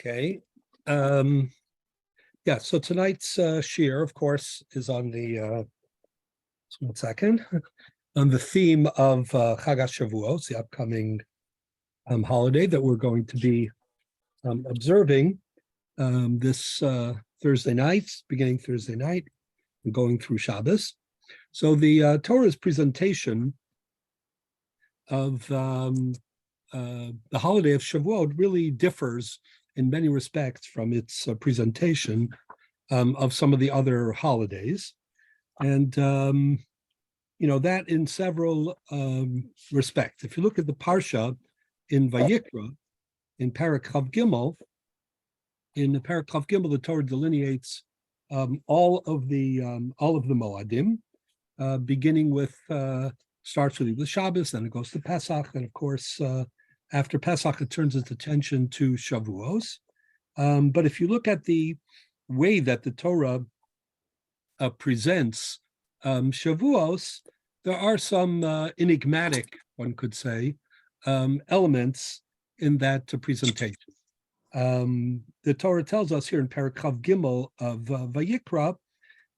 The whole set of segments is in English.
Okay. Yeah, so tonight's shiur, of course, is on the, 1 second, on the theme of Chag Shavuot, the upcoming holiday that we're going to be observing this Thursday night, beginning Thursday night, and going through Shabbos. So the Torah's presentation of the holiday of Shavuot really differs in many respects from its presentation of some of the other holidays. And, that in several respects. If you look at the Parsha in Vayikra, in Parak Chav Gimel, in the Parak Chav Gimel, the Torah delineates all of the Moadim, beginning with, starts with Shabbos, then it goes to Pesach, and of course, after Pesach, it turns its attention to Shavuos. But if you look at the way that the Torah presents Shavuos, there are some enigmatic, one could say, elements in that presentation. The Torah tells us here in Perek Chav Gimel of Vayikra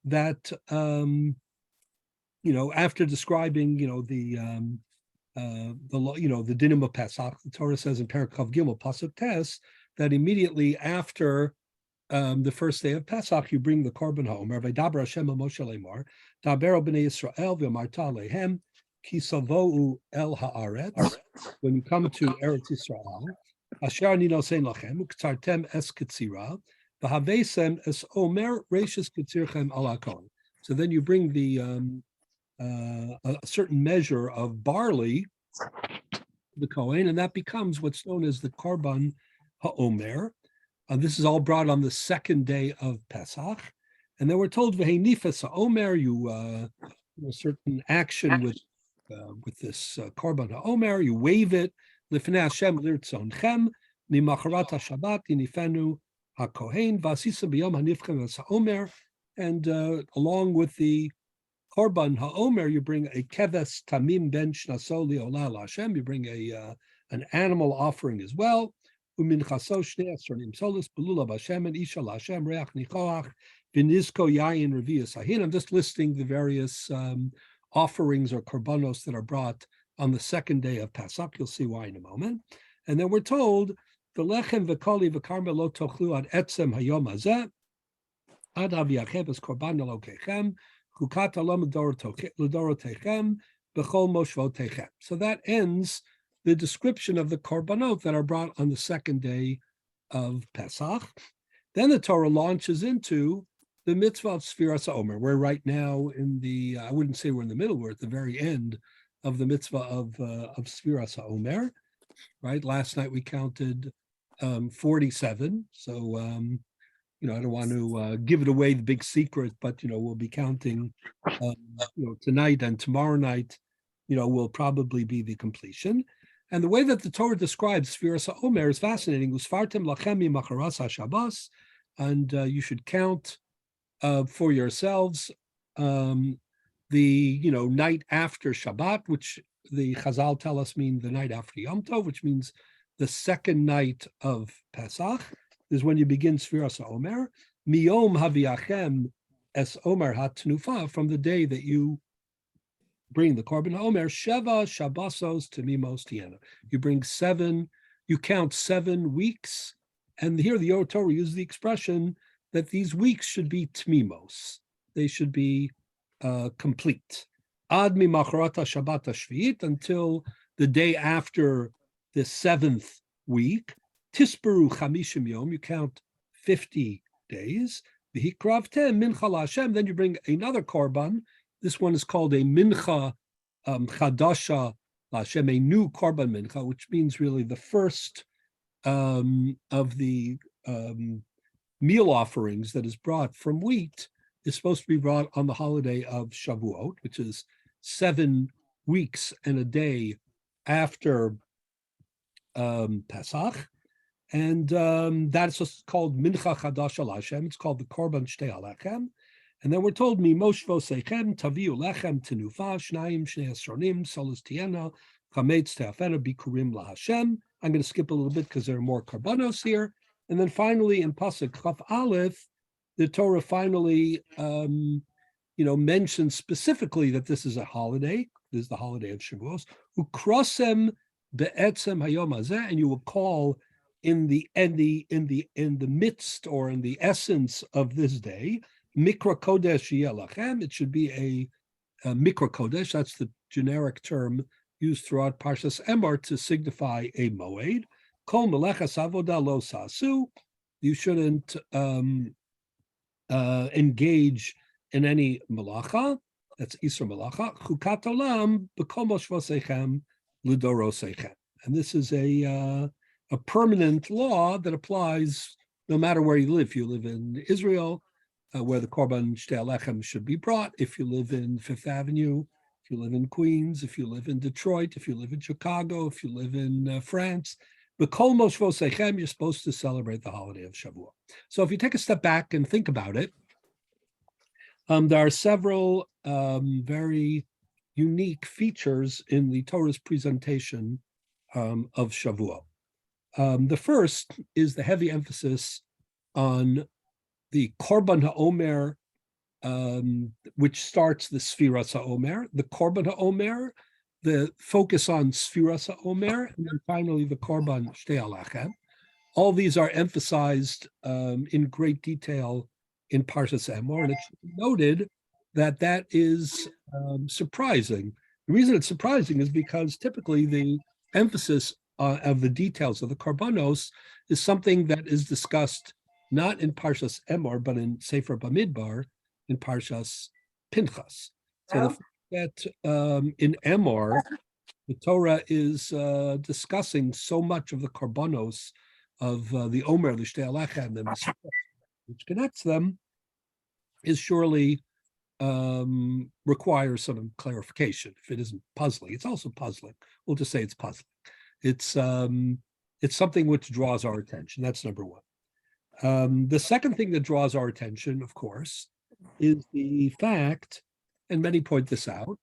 that, after describing, the dinim of Pesach, the Torah says in Perek Chav Gimel Pasuk Tes that immediately after the first day of Pesach, you bring the korban homer. V'daber Hashem el Moshe lemar, daber b'nei Yisrael v'amarta lehem ki savou el haaretz. When you come to Eretz Yisrael, asher ani nosein lachem uktzartem es ketzira v'havesem es omer reishis ketzirchem al hakol. So then you bring the a certain measure of barley, the Kohen, and that becomes what's known as the korban haomer. This is all brought on the second day of Pesach, and then we're told v'heinifas haomer, you a certain action with this korban haomer, you wave it lifnei Hashem lirtzonchem mimacharat haShabbat yinifenu haKohen v'asisa b'yom hanifchem es haomer, and along with the korban haomer, you bring a keves tamim ben shnaso li'olah l'Hashem. You bring an animal offering as well. I'm just listing the various offerings or korbanos that are brought on the second day of Pesach. You'll see why in a moment. And then we're told the lechem v'koli v'karmel lo tochlu ad etzem hayom hazeh ad aviachem es korban elokechem chukat olam l'dorotechem b'chol moshvotechem. So that ends the description of the korbanot that are brought on the second day of Pesach. Then the Torah launches into the mitzvah of Sfiras HaOmer. We're right now in the, I wouldn't say we're in the middle, we're at the very end of the mitzvah of Sfiras HaOmer, right? Last night we counted 47. So, I don't want to give it away, the big secret, but, we'll be counting, tonight and tomorrow night, will probably be the completion. And the way that the Torah describes Sfiras HaOmer is fascinating. Usfartem lachem mimacharas haShabbos, and you should count for yourselves the night after Shabbat, which the Chazal tell us mean the night after Yom Tov, which means the second night of Pesach is when you begin Sfiras HaOmer. Miyom haviachem es Omer hatnufa, from the day that you bring the korban haomer, sheva shabbosos tamimos tiena. You bring 7, you count 7 weeks, and here the Torah uses the expression that these weeks should be tmimos. They should be complete. Ad mimacharat Shabbat hashviit, until the day after the 7th week. Tisperu chamishim yom, you count 50 days. V'hikravtem mincha l'Hashem, then you bring another korban. This one is called a mincha chadasha l'Hashem, a new korban mincha, which means really the first of the meal offerings that is brought from wheat is supposed to be brought on the holiday of Shavuot, which is 7 weeks and a day after Pesach. And that's just called mincha chadasha l'Hashem. It's called the korban shtei alechem. And then we're told, Mimoshvo Seichem, Taviu Lechem, Tenufa, Shnaim, Shnei Esronim, Solas Tiena, Chametz Teafena, Bikurim La Hashem. I'm going to skip a little bit because there are more korbanos here. And then finally in Pasuk Chaf Aleph, the Torah finally mentions specifically that this is a holiday. This is the holiday of Shavuos. Ukrosem be'etzem hayom hazeh, and you will call in the midst or in the essence of this day, Mikra Kodesh Yelachem. It should be a Mikra Kodesh. That's the generic term used throughout Parshas Emor to signify a moed. Kol melechas avodah lo sasu. You shouldn't engage in any malacha. That's Isra malacha. Chukat olam b'kol moshvosechem l'dorosechem. And this is a permanent law that applies no matter where you live. If you live in Israel, where the Korban Shtei Alechem should be brought, if you live in Fifth Avenue, if you live in Queens, if you live in Detroit, if you live in Chicago, if you live in France, B'kol moshvosechem, you're supposed to celebrate the holiday of Shavuot. So if you take a step back and think about it, there are several very unique features in the Torah's presentation of Shavuot. The first is the heavy emphasis on the Korban HaOmer, which starts the Sfiras HaOmer, the Korban HaOmer, the focus on Sfiras HaOmer, and then finally the Korban Shtei Alechem. All these are emphasized in great detail in Parshas Emor, and it should be noted that that is surprising. The reason it's surprising is because typically the emphasis of the details of the Korbanos is something that is discussed not in Parshas Emor, but in Sefer Bamidbar, in Parshas Pinchas. So the fact that in Emor, the Torah is discussing so much of the Korbanos of the Omer, the Shtei Alechem, and the which connects them, is surely requires some clarification. If it isn't puzzling, it's also puzzling. We'll just say it's puzzling. It's something which draws our attention. That's number one. The second thing that draws our attention, of course, is the fact, and many point this out,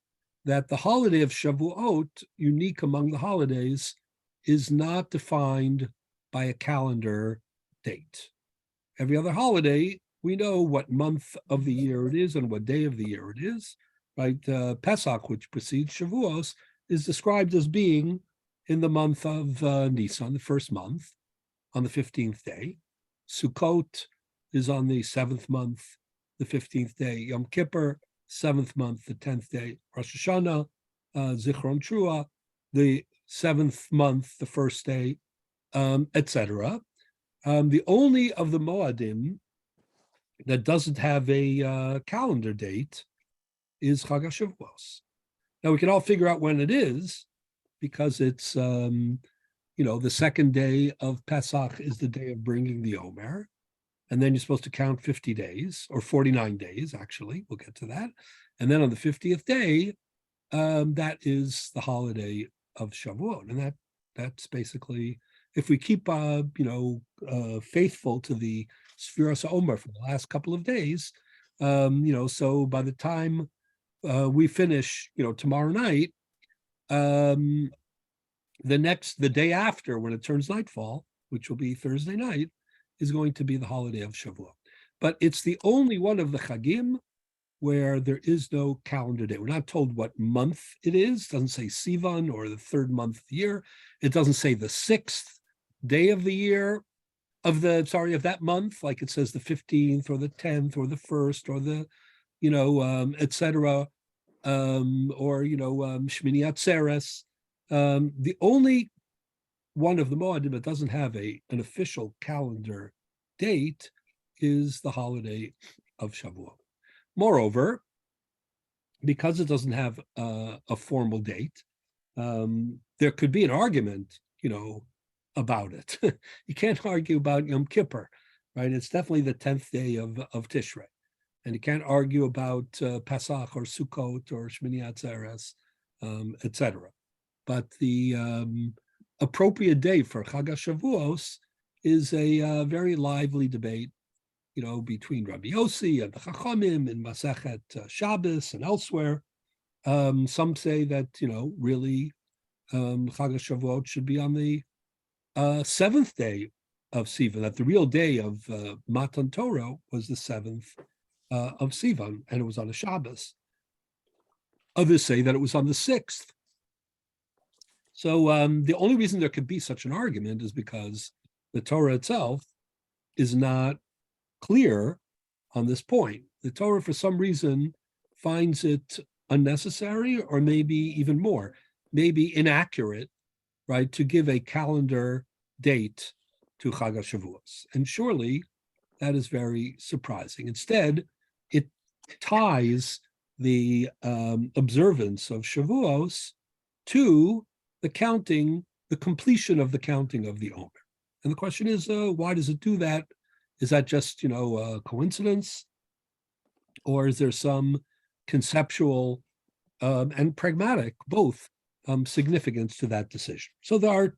that the holiday of Shavuot, unique among the holidays, is not defined by a calendar date. Every other holiday, we know what month of the year it is and what day of the year it is, right? Pesach, which precedes Shavuos, is described as being in the month of Nisan, the first month, on the 15th day. Sukkot is on the 7th month, the 15th day. Yom Kippur, 7th month, the 10th day. Rosh Hashanah, Zichron Trua, the 7th month, the first day, etc. The only of the Moadim that doesn't have a calendar date is Chag HaShavuos. Now we can all figure out when it is, because it's the second day of Pesach is the day of bringing the Omer, and then you're supposed to count 50 days, or 49 days, actually. We'll get to that. And then on the 50th day, that is the holiday of Shavuot. And that's basically, if we keep, faithful to the Sfiras HaOmer for the last couple of days, so by the time we finish, tomorrow night, the day after, when it turns nightfall, which will be Thursday night, is going to be the holiday of Shavuot. But it's the only one of the Chagim where there is no calendar day. We're not told what month it is. It doesn't say Sivan or the third month of the year. It doesn't say the 6th day of the year, of that month, like it says the 15th or the 10th or the 1st or the, etc. Or Shmini Atzeres. The only one of the Moadim that doesn't have an official calendar date is the holiday of Shavuot. Moreover, because it doesn't have a formal date, there could be an argument, about it. You can't argue about Yom Kippur, right? It's definitely the 10th day of Tishrei. And you can't argue about Pesach or Sukkot or Shmini Atzeres, etc. But the appropriate day for Chag HaShavuos is a very lively debate, between Rabbi Yossi and the Chachamim in Masechet Shabbos and elsewhere. Some say that, really Chag HaShavuot should be on the 7th day of Sivan, that the real day of Matan Torah was the 7th of Sivan, and it was on a Shabbos. Others say that it was on the 6th. So the only reason there could be such an argument is because the Torah itself is not clear on this point. The Torah, for some reason, finds it unnecessary, or maybe even more, maybe inaccurate, right, to give a calendar date to Chag HaShavuos. And surely that is very surprising. Instead, it ties the observance of Shavuos to the counting, the completion of the counting of the Omer. And the question is, why does it do that? Is that just, a coincidence? Or is there some conceptual and pragmatic, both, significance to that decision? So there are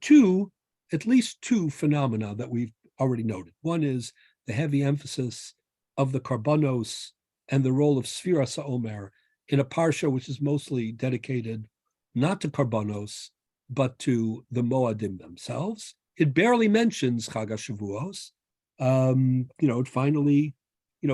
at least two phenomena that we've already noted. One is the heavy emphasis of the Karbanos and the role of Sfiras HaOmer in a parsha which is mostly dedicated not to Karbanos, but to the Moadim themselves. It barely mentions Chag HaShavuos. It finally,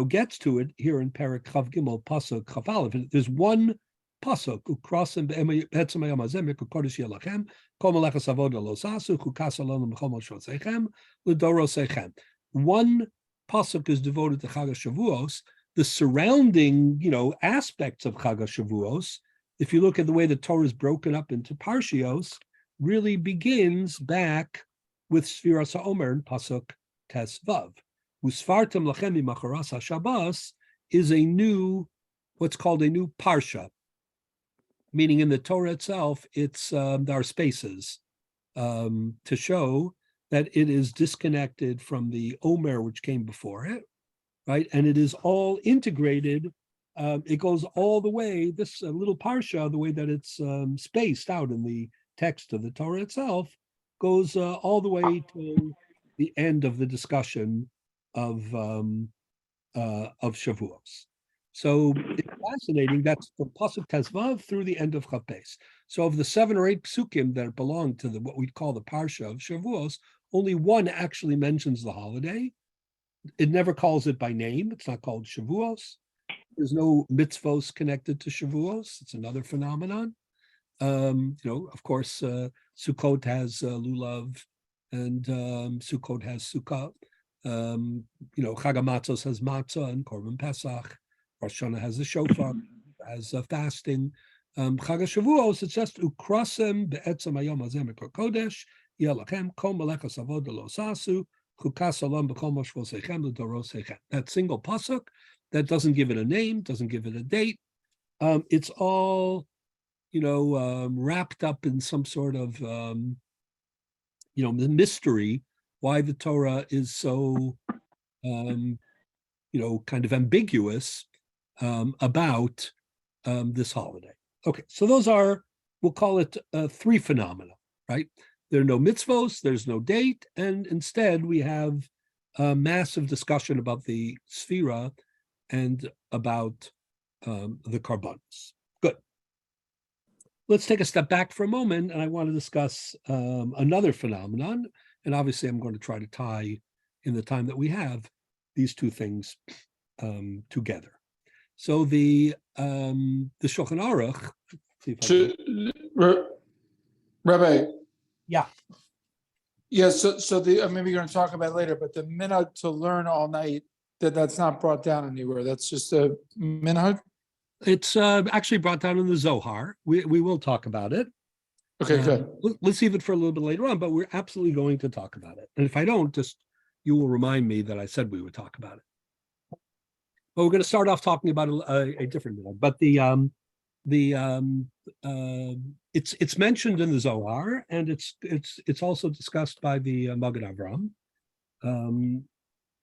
gets to it here in Perek Chav Gimel Pasuk Chav Aleph. There's one pasuk ukrosim be'etzem hayom hazeh mikol kodesh yelachem kol melechas avoda lo sasu chukas alon l'chol moshoseichem l'doroseichem. One pasuk is devoted to Chag HaShavuos. The surrounding, aspects of Chag HaShavuos, if you look at the way the Torah is broken up into parshios, really begins back with Sfiras HaOmer in pasuk Tes Vav. Usfartem lachem mimacharas haShabbos is what's called a new parsha, meaning in the Torah itself, there are spaces to show that it is disconnected from the Omer which came before it, right? And it is all integrated. It goes all the way, this little parsha, the way that it's spaced out in the text of the Torah itself, goes all the way to the end of the discussion of Shavuos. So it's fascinating. That's from Pasuk Tezvav through the end of Chapes. So of the 7 or 8 psukim that belong to what we call the parsha of Shavuos, only one actually mentions the holiday. It never calls it by name. It's not called Shavuos. There's no mitzvos connected to Shavuos. It's another phenomenon. Of course, Sukkot has lulav, and Sukkot has sukkah. Chag HaMatzos has matzah and Korban Pesach. Rosh Hashanah has the shofar, has fasting. Chag HaShavuos, it's just ukrasem be'etzem hayom hazeh mikol kodesh yelachem kol melechas avoda lo sasu chukas olam b'chol moshvoseichem l'doroseichem. That single pasuk that doesn't give it a name, doesn't give it a date. It's all wrapped up in some sort of mystery, why the Torah is so kind of ambiguous about this holiday. Okay, so those are, we'll call it 3 phenomena, right? There are no mitzvos, there's no date, and instead we have a massive discussion about the sphira and about the karbanos. Good. Let's take a step back for a moment, and I want to discuss another phenomenon, and obviously I'm going to try to tie, in the time that we have, these two things together. So the Shulchan Aruch. Rabbi. Yeah. Yeah. So the maybe you're going to talk about it later, but the minhag to learn all night, that's not brought down anywhere. That's just a minhag. It's actually brought down in the Zohar. We will talk about it. Okay, good. Let's leave it for a little bit later on, but we're absolutely going to talk about it. And if I don't, you will remind me that I said we would talk about it. But we're going to start off talking about a different minhag. But it's mentioned in the Zohar, and it's also discussed by the Magen Avraham.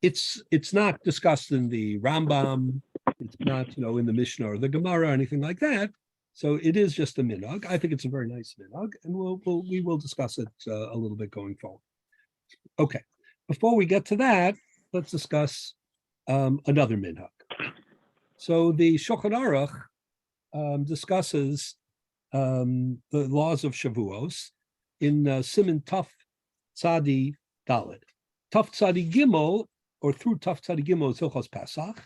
It's not discussed in the Rambam. It's not in the Mishnah or the Gemara or anything like that. So it is just a minhag. I think it's a very nice minhag, and we will discuss it a little bit going forward. Okay, before we get to that, let's discuss another minhag. So the Shulchan Aruch discusses the laws of Shavuos in Siman Taf Tzadi Daled. Taf Tzadi Gimel, or through Taf Tzadi Gimel, is Hilchos Pesach.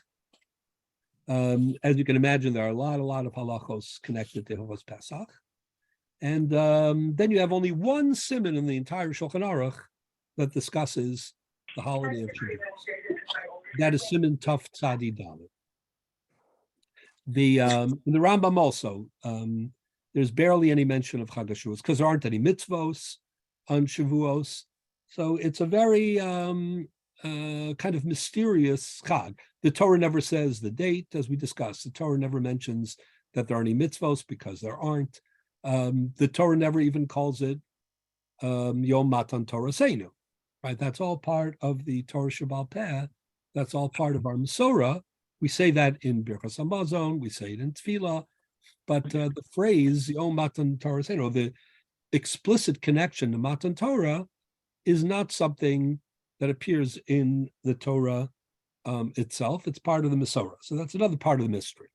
As you can imagine, there are a lot of halachos connected to Hilchos Pesach. And then you have only one siman in the entire Shulchan Aruch that discusses the holiday of Shavuot. That is siman Taf Tzadi Dalet. In the Rambam also, there's barely any mention of Chag HaShavuos because there aren't any mitzvos on Shavuos. So it's a very kind of mysterious Chag. The Torah never says the date, as we discussed. The Torah never mentions that there are any mitzvos because there aren't. The Torah never even calls it Yom Matan Torah Seinu, right? That's all part of the Torah Shebal Peh. That's all part of our Masorah. We say that in Birchas Hamazon, we say it in Tefillah, but the phrase Yom Matan Torah Seinu, the explicit connection to Matan Torah, is not something that appears in the Torah itself. It's part of the Masorah. So that's another part of the mystery.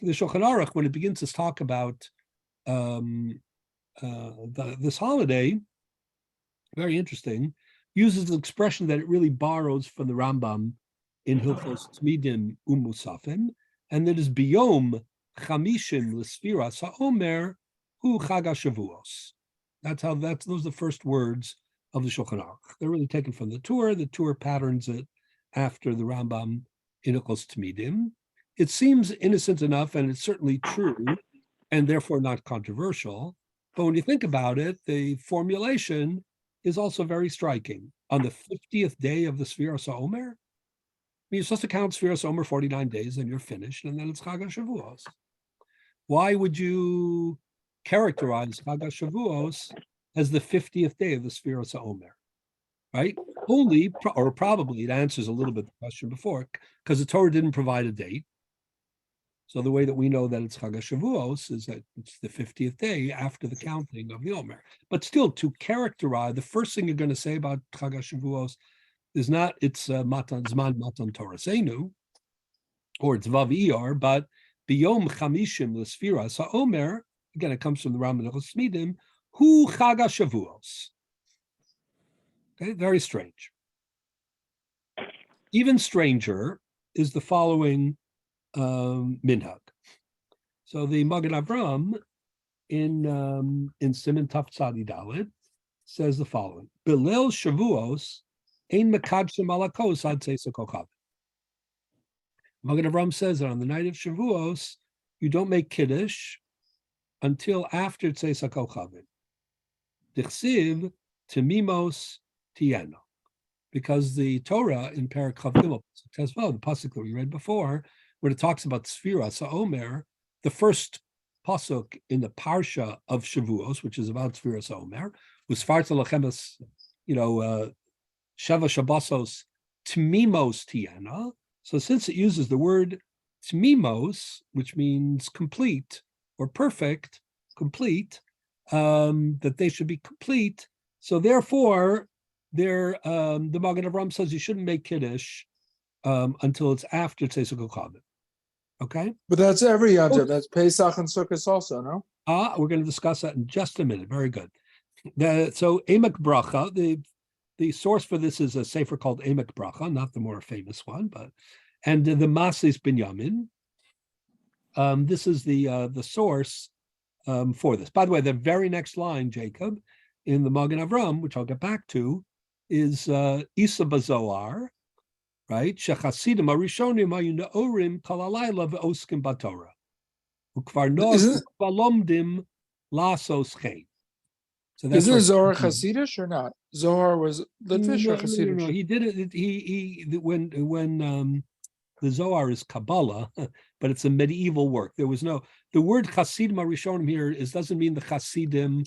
The Shulchan Aruch, when it begins to talk about this holiday, very interesting, uses the expression that it really borrows from the Rambam in Hilchos Tmidim Umusafim, and that is Biyom Chamishim L'Sfiras HaOmer Hu Chag HaShavuos. Those are the first words of the Shulchan Aruch. They're really taken from the Torah. The Torah patterns it after the Rambam in Hilchos Tmidim. It seems innocent enough, and it's certainly true, and therefore not controversial. But when you think about it, the formulation is also very striking. On the 50th day of the Sfiras HaOmer, you're supposed to count Sfiras HaOmer 49 days, and you're finished, and then it's Chag HaShavuos. Why would you characterize Chag HaShavuos as the 50th day of the Sfiras HaOmer, right? Probably, it answers a little bit the question before, because the Torah didn't provide a date. So the way that we know that it's Chag HaShavuos is that it's the 50th day after the counting of the Omer. But still, to characterize, the first thing you're going to say about Chag HaShavuos is not it's Matan Zman Matan Torah Seinu, or it's Vav Iyar, but Biyom Chamishim L'Sfiras HaOmer, again, it comes from the Rambam Hilchos Tmidim, Hu Chag HaShavuos. Okay, very strange. Even stranger is the following minhag. So the Magen Avram in Siman Taf Tzadi Dalet says the following: Belil Shavuos ein mekadshim alakos ad tzeis hakochav. Magen Avram says that on the night of Shavuos you don't make kiddush until after tzeis hakochavim. Dichsiv temimos tiena, because the Torah in Perek Chav Gimel says, well, the pasuk that we read before, when it talks about Sfiras HaOmer, the first pasuk in the parsha of Shavuos, which is about Sfiras HaOmer, was Farta Lachemes, Sheva Shabbosos Tmimos Tiana. So since it uses the word Tmimos, which means complete or perfect, complete, that they should be complete. So therefore, the Magen Avram says you shouldn't make Kiddush until it's after Tzeis HaKochavim. Okay? But that's every Yom Tov. That's Pesach and Sukkot also, no? We're going to discuss that in just a minute. Very good. So Emek Bracha, the source for this is a sefer called Emek Bracha, not the more famous one, and the Masis Binyamin. This is the source for this. By the way, the very next line, Jacob, in the Magen Avram, which I'll get back to, is Isa Bazoar, right? Shechasidim arishonim hayu neorim kol halayla ve'oskim batorah. Ukvar noach valomdim lasos chen. So that's is there Zohar Hasidish or not? Zohar was Litvish or Hasidish? No, he did it. He when the Zohar is Kabbalah, but it's a medieval work. There was the word Hasidim Arishonim here doesn't mean the Hasidim,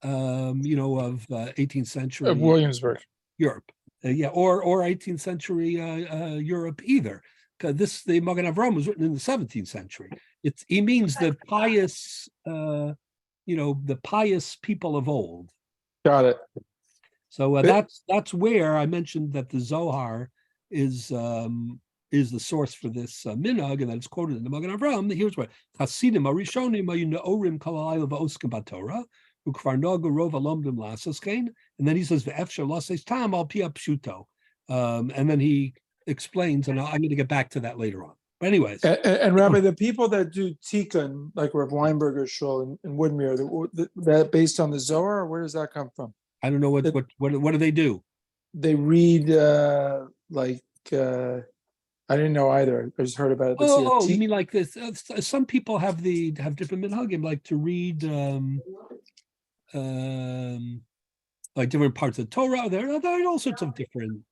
of 18th century of Williamsburg, Europe, or 18th century Europe either. Because the Magen Avram was written in the 17th century. He means the pious, the pious people of old. Got it. So that's where I mentioned that the Zohar is the source for this minhag, and that it's quoted in the Magen Avram. Here's what Hasidim Arishonim hayu neorim kol halayla ve'oskim batorah ukvar nogu rov alomdim lasas kein. And then he says ve'efshar lases tam al pi pshuto. And then he explains, and I'm going to get back to that later on. But anyways, And Rabbi, the people that do tikkun, like Rav Weinberger shul in Woodmere, that based on the Zohar, or where does that come from? I don't know what do they do? They read I didn't know either. I just heard about it this year. You mean like this? Some people have different minhagim, like to read like different parts of Torah. There are all sorts of different.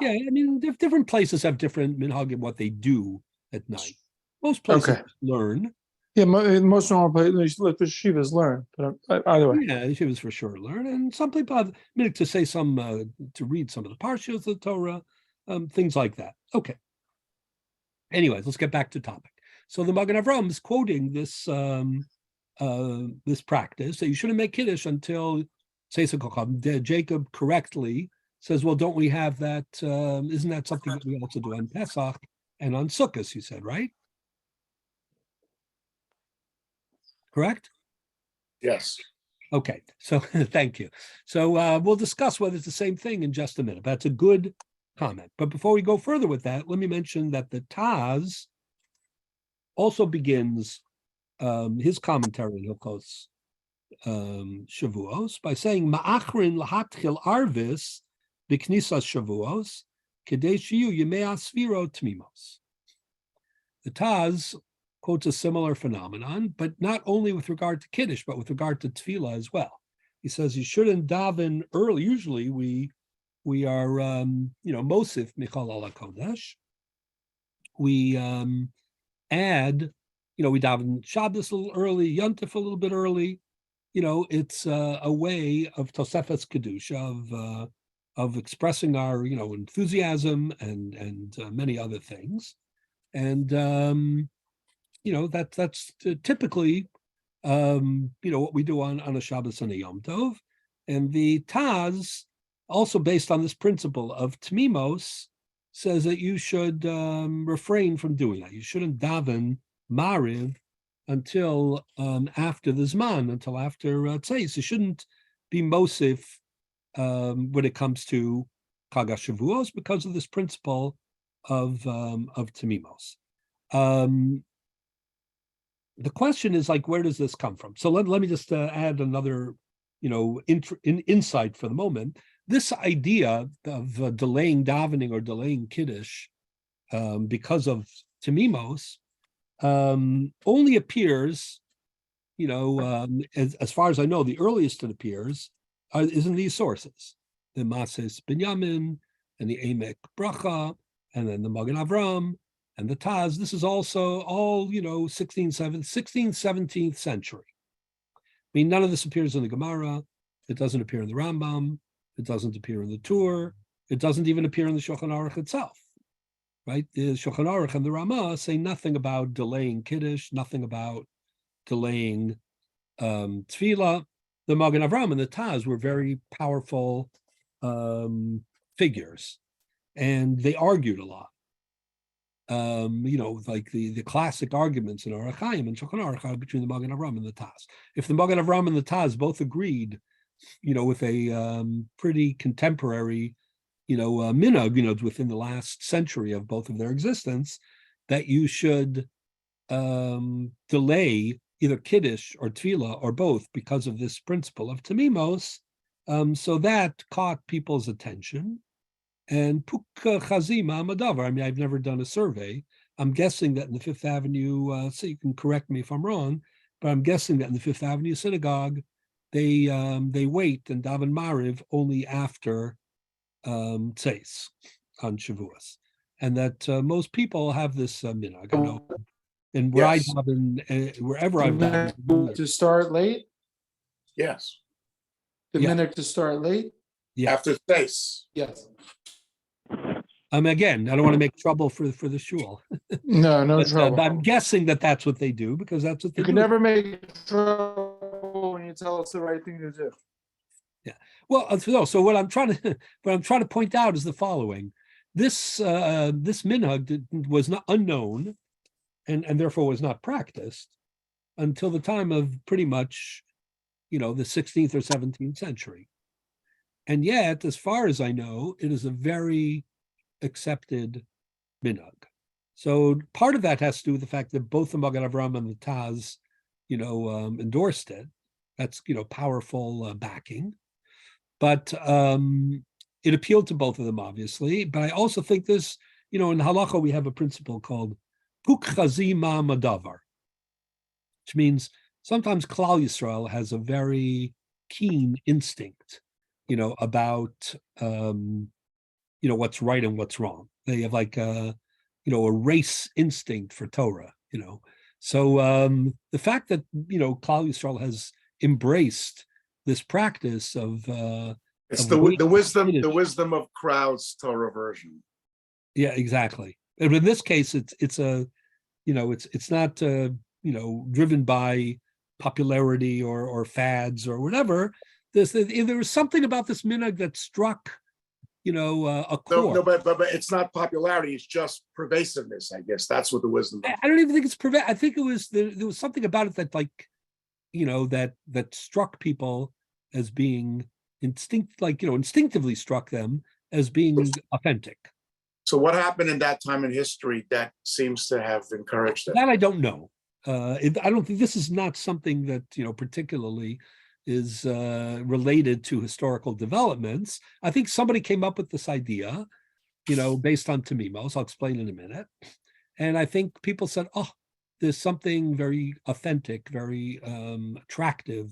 Yeah, I mean, different places have different minhagim what they do at night. Most places learn. Yeah, most normal places, yeshivas learn, but either way. Yeah, yeshivas for sure learn, and some people have minhag to say to read some of the parshas of the Torah, things like that. Okay. Anyways, let's get back to topic. So the Magen Avraham is quoting this this practice that you shouldn't make kiddush until Jacob correctly says, well, don't we have that? Isn't that something that we also do on Pesach and on Sukkot, you said, right? Correct? Yes. Okay, so thank you. So we'll discuss whether it's the same thing in just a minute. That's a good comment. But before we go further with that, let me mention that the Taz also begins his commentary in Hilchos Shavuos by saying, Ma'achrin lahatchil arvis b'knisas Shavuos kedei shiyu yemei asviro tmimos. The Taz quotes a similar phenomenon, but not only with regard to Kiddush, but with regard to Tefillah as well. He says you shouldn't daven early. Usually we are, Mosif Michal ala Kodesh. We add, we daven Shabbos a little early, Yontif a little bit early. It's a way of Tosefes Kedusha, of expressing our, enthusiasm and many other things. And, that's typically, what we do on a Shabbos and a Yom Tov. And the Taz, also based on this principle of Tmimos, says that you should refrain from doing that. You shouldn't daven Mariv until after the Zman, until after Tzeis. You shouldn't be Mosif when it comes to Chag HaShavuos because of this principle of Tmimos. The question is, where does this come from? So let me just add another, insight for the moment. This idea of delaying davening or delaying Kiddush because of Tamimos only appears, as far as I know, the earliest it appears is in these sources, the Mases Binyamin and the Emek Bracha, and then the Magen Avram and the Taz. This is also all, 16th, 17th century. I mean, none of this appears in the Gemara. It doesn't appear in the Rambam. It doesn't appear in the Tur. It doesn't even appear in the Shulchan Aruch itself, right? The Shulchan Aruch and the Ramah say nothing about delaying Kiddush, nothing about delaying Tefillah. The Magen Avram and the Taz were very powerful figures, and they argued a lot. Like the classic arguments in Orach Chaim and Shulchan Aruch are between the Magen Avram and the Taz. If the Magen Avram and the Taz both agreed, with a pretty contemporary, minhag, within the last century of both of their existence, that you should delay either Kiddush or Tefillah or both because of this principle of Tamimos, so that caught people's attention. And Puk Chazima Madavar, I mean, I've never done a survey. I'm guessing that in the Fifth Avenue, so you can correct me if I'm wrong, but I'm guessing that in the Fifth Avenue Synagogue, they wait and daven Mariv only after Tzeis on Shavuos, and that most people have this minhag. I know, and where Yes. I daven, wherever I've davened, To start late? Yes. The Yeah. minute to start late? Yeah. After face. Yes. Again, I don't want to make trouble for the shul. No But, trouble. I'm guessing that that's what they do because that's what they You do. can never make trouble when you tell us the right thing to do. Yeah. Well, so what I'm trying to point out is the following: this minhag was not unknown, and therefore was not practiced until the time of pretty much, the 16th or 17th century, And yet, as far as I know, it is a very accepted minhag. So part of that has to do with the fact that both the Magen Avraham and the Taz, endorsed it. That's powerful backing, but it appealed to both of them, obviously. But I also think this, in halacha we have a principle called puk chazi ma madavar, which means sometimes Klal Yisrael has a very keen instinct, about what's right and what's wrong. They have like a race instinct for Torah, So the fact that Klal Yisrael has embraced this practice of It's of the waiting wisdom, Kiddush. the wisdom of crowds Torah version. Yeah, exactly. And in this case, it's not driven by popularity or fads or whatever. There was something about this minhag that struck a No, chord. but it's not popularity. It's just pervasiveness. I guess that's what the wisdom. I don't even think it's prevent. I think it was there was something about it that that struck people as being instinctively struck them as being authentic. So what happened in that time in history that seems to have encouraged it? That I don't know. I don't think this is not something that particularly is related to historical developments. I think somebody came up with this idea, based on Tamimos. I'll explain in a minute. And I think people said, "Oh, there's something very authentic, very attractive."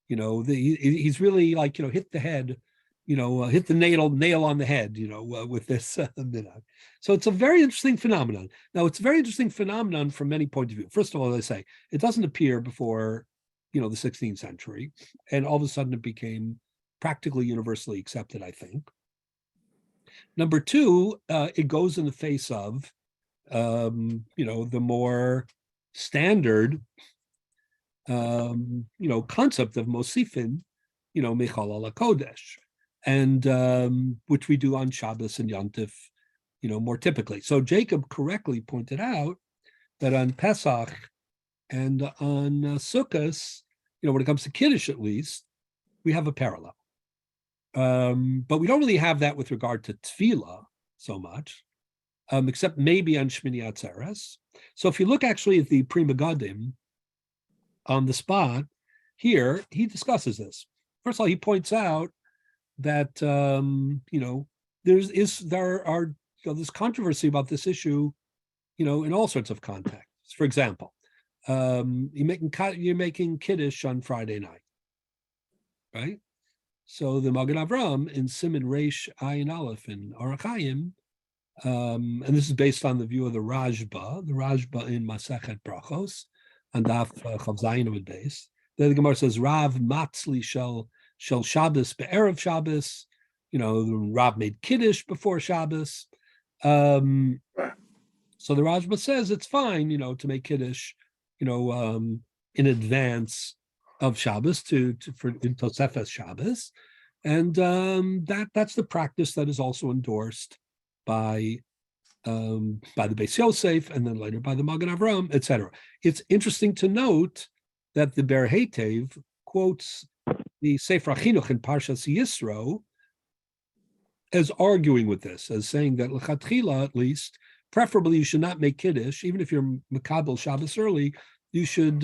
He's really like hit the head, hit the nail on the head, with this minhag. So it's a very interesting phenomenon. Now, it's a very interesting phenomenon from many points of view. First of all, as I say, it doesn't appear before, the 16th century, and all of a sudden it became practically universally accepted, I think. Number two, it goes in the face of, the more standard, concept of Mosifin, Michal ala Kodesh, and which we do on Shabbos and Yontif, more typically. So Jacob correctly pointed out that on Pesach and on Sukkot, when it comes to Kiddush at least, we have a parallel. But we don't really have that with regard to Tefillah so much, except maybe on Shmini Atzeres. So if you look actually at the Pri Megadim on the spot, here he discusses this. First of all, he points out that there's controversy about this issue, in all sorts of contexts. For example, you're making Kiddush on Friday night, right? So the Magen Avraham in Siman Reish Ayin Aleph in Arachayim, and this is based on the view of the Rajba in Masechet Brachos, and Daf Chav Zayin Amud Beis. The Gemara says Rav Matzli shel Shabbos be'erev Shabbos. Rav made Kiddush before Shabbos. So the Rajba says it's fine, to make Kiddush, in advance of Shabbos in Tosefes Shabbos, and that's the practice that is also endorsed by the Beis Yosef and then later by the Magen Avraham, etc. It's interesting to note that the Ber Heitev quotes the Sefer HaChinuch in Parshas Yisro as arguing with this, as saying that l'chatchila, at least, preferably you should not make Kiddush, even if you're Makabel Shabbos early, you should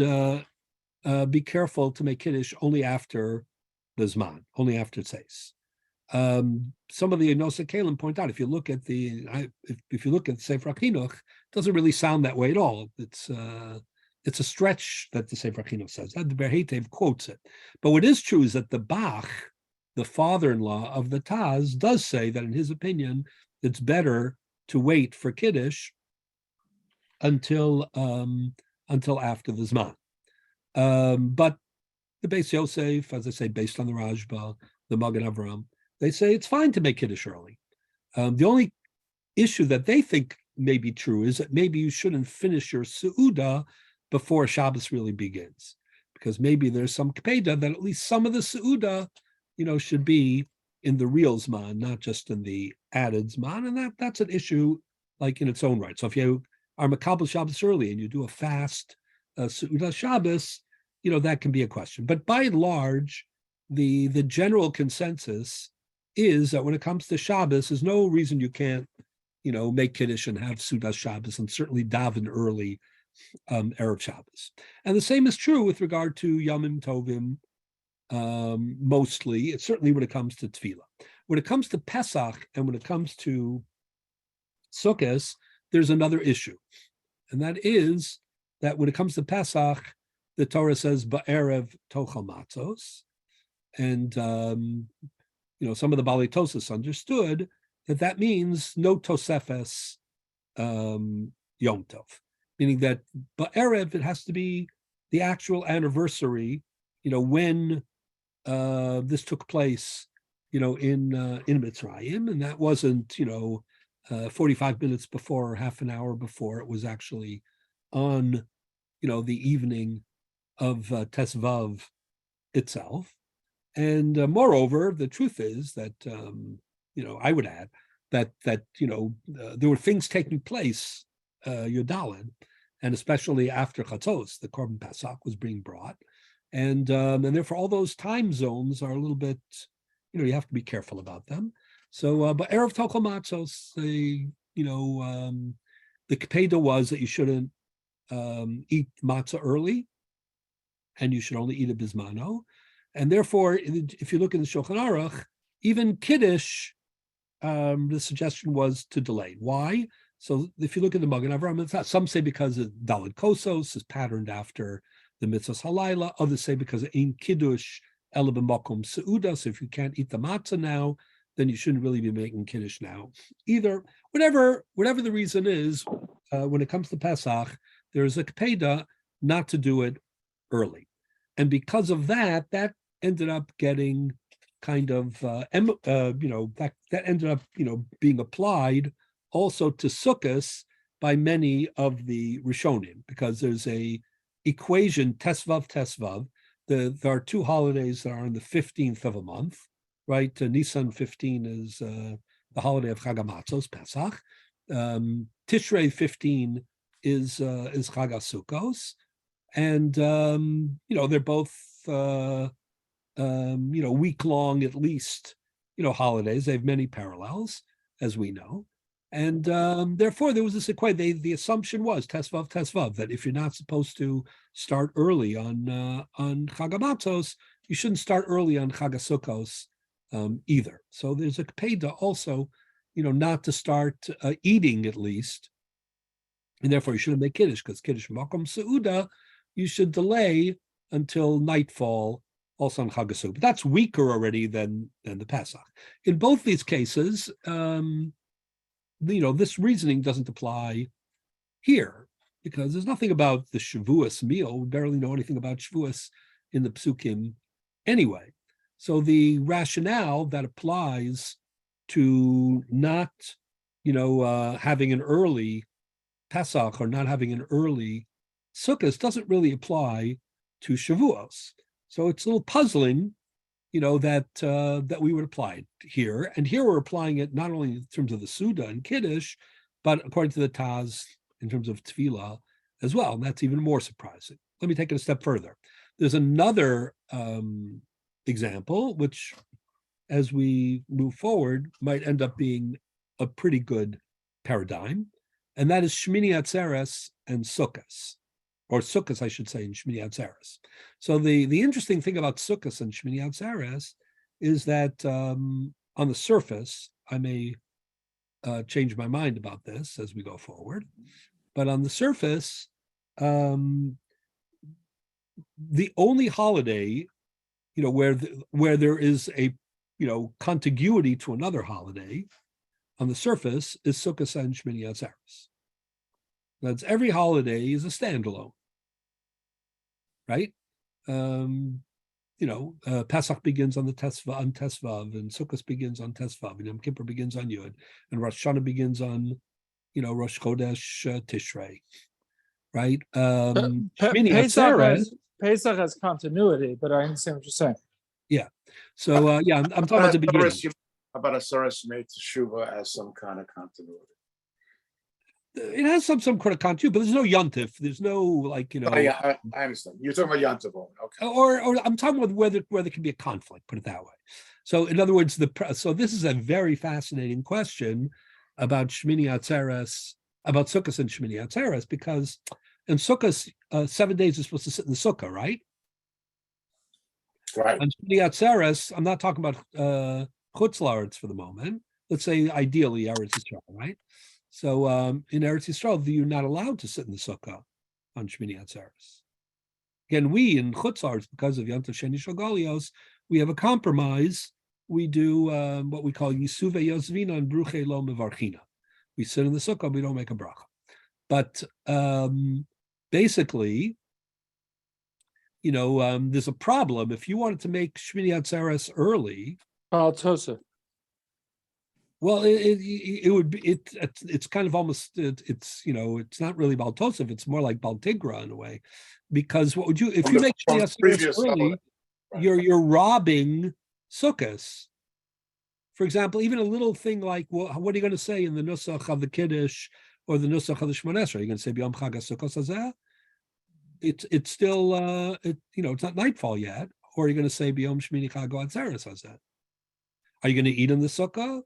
be careful to make Kiddush only after the Zman, only after Tzeis. Some of the Nosei Kalim point out, if you look at the Sefer HaChinuch, it doesn't really sound that way at all. It's a stretch that the Sefer HaChinuch says. The Ber Heitev quotes it. But what is true is that the Bach, the father-in-law of the Taz, does say that in his opinion, it's better to wait for Kiddush until after the Zman. But the Beis Yosef, as I say, based on the Rajba, the Magen Avraham, they say it's fine to make Kiddush early. The only issue that they think may be true is that maybe you shouldn't finish your Seudah before Shabbos really begins, because maybe there's some Kpeda that at least some of the Seudah, should be in the real Zman, not just in the added Zman, and that's an issue like in its own right. So if you are Makabel Shabbos early and you do a fast Seudah Shabbos, that can be a question. But by and large, the general consensus is that when it comes to Shabbos, there's no reason you can't, make Kiddush and have Sudas Shabbos and certainly daven early Erev Shabbos. And the same is true with regard to Yomim Tovim, mostly. It's certainly when it comes to Tefillah. When it comes to Pesach and when it comes to Sukkot, there's another issue. And that is that when it comes to Pesach, the Torah says, Ba'erev tochal matzos. And, some of the Balei Tosas understood that means no Tosefes Yom Tov, meaning that Ba'erev, it has to be the actual anniversary, when this took place, in Mitzrayim, and that wasn't, 45 minutes before or half an hour before. It was actually on, the evening of Tesvav itself. And moreover, the truth is that, I would add that there were things taking place, Yodalin, and especially after Chatzos, the Korban Pesach was being brought. And therefore all those time zones are a little bit, you have to be careful about them. So, but Erev Tochal Matzos, the Kepeda was that you shouldn't eat matzah early, and you should only eat a bismano. And therefore, if you look in the Shulchan Aruch, even Kiddush, the suggestion was to delay. Why? So if you look at the Magen Avraham, some say because Daled Kosos is patterned after the Mitzvahs Halayla. Others say because in Kiddush, Ela b'makom Seuda. So if you can't eat the matzah now, then you shouldn't really be making Kiddush now. Either, whatever the reason is, when it comes to Pesach, there is a Kepeda not to do it early. And because of that ended up getting kind of, that ended up, being applied also to Sukkos by many of the Rishonim, because there's a equation, Tesvav. There are two holidays that are on the 15th of a month, right? Nisan 15 is the holiday of Chag HaMatzos, Pesach. Tishrei 15 is Chag HaSukkos. And, they're both, week-long at least, holidays. They have many parallels, as we know. And therefore, there was this equation. The assumption was, Tesvav, that if you're not supposed to start early on Chag HaMatzos, you shouldn't start early on Chag HaSukkos either. So there's a Kepeda also, not to start eating at least. And therefore, you shouldn't make Kiddush, because Kiddush Makom Seuda, you should delay until nightfall, also on Chag HaSukkos. But that's weaker already than the Pesach. In both these cases, this reasoning doesn't apply here, because there's nothing about the Shavuos meal. We barely know anything about Shavuos in the Psukim anyway. So the rationale that applies to not, having an early Pesach or not having an early Sukkot doesn't really apply to Shavuos. So it's a little puzzling, that we would apply it here. And here we're applying it not only in terms of the Suda and Kiddush, but according to the Taz, in terms of Tefillah as well. And that's even more surprising. Let me take it a step further. There's another example, which, as we move forward, might end up being a pretty good paradigm. And that is Shmini Atzeres and Sukkos. Or Sukkos, I should say, in Shmini Atzeres. So the interesting thing about Sukkos and Shmini Atzeres is that on the surface, I may change my mind about this as we go forward, but on the surface, the only holiday, where there is a, contiguity to another holiday on the surface is Sukkos and Shmini Atzeres. That's every holiday is a standalone. Right? Pesach begins on Tesvav, and Sukkot begins on Tesvav, and Yom Kippur begins on Yud, and Rosh Hashanah begins on, Rosh Chodesh Tishrei, right? Pesach has continuity, but I understand what you're saying. Yeah. So I'm talking about the beginning. How about a Saras made to Shuva as some kind of continuity? It has some critical too, but there's no yontif. There's no like Oh, yeah, I understand. You're talking about Yom Tov only. Okay. or I'm talking about where there can be a conflict. Put it that way. So in other words, so this is a very fascinating question about Shmini Atzeres, about Sukkot and Shmini Atzeres, because in Sukkot 7 days you're supposed to sit in the sukkah, right? Right. On Shmini Atzeres, I'm not talking about Chutz La'aretz for the moment. Let's say ideally Eretz Yisrael, right? So in Eretz Yisrael, you're not allowed to sit in the sukkah on Shmini Atzeres. Again, we in Chutz La'aretz, because of Yom Tov Sheni Shel Galios, we have a compromise. We do what we call Yisuve Yosvina and Bruche Lo Mevarchina. We sit in the sukkah, we don't make a bracha. But basically, there's a problem. If you wanted to make Shmini Atzeres early, Tosa. well, it would be it's kind of almost it's not really Baal Tosef, it's more like Baal Tigra in a way, because what would you if you make Shmini Atzeres early, right. you're robbing Sukkos. For example, even a little thing like, well, what are you going to say in the Nusach of the Kiddush or the Nusach of the Shmoneh Esrei? Are you going to say B'yom Chag HaSukkos Hazeh? It's still it's not nightfall yet. Or are you going to say B'yom Shmini Chag Atzeres Hazeh? Are you going to eat in the sukkah?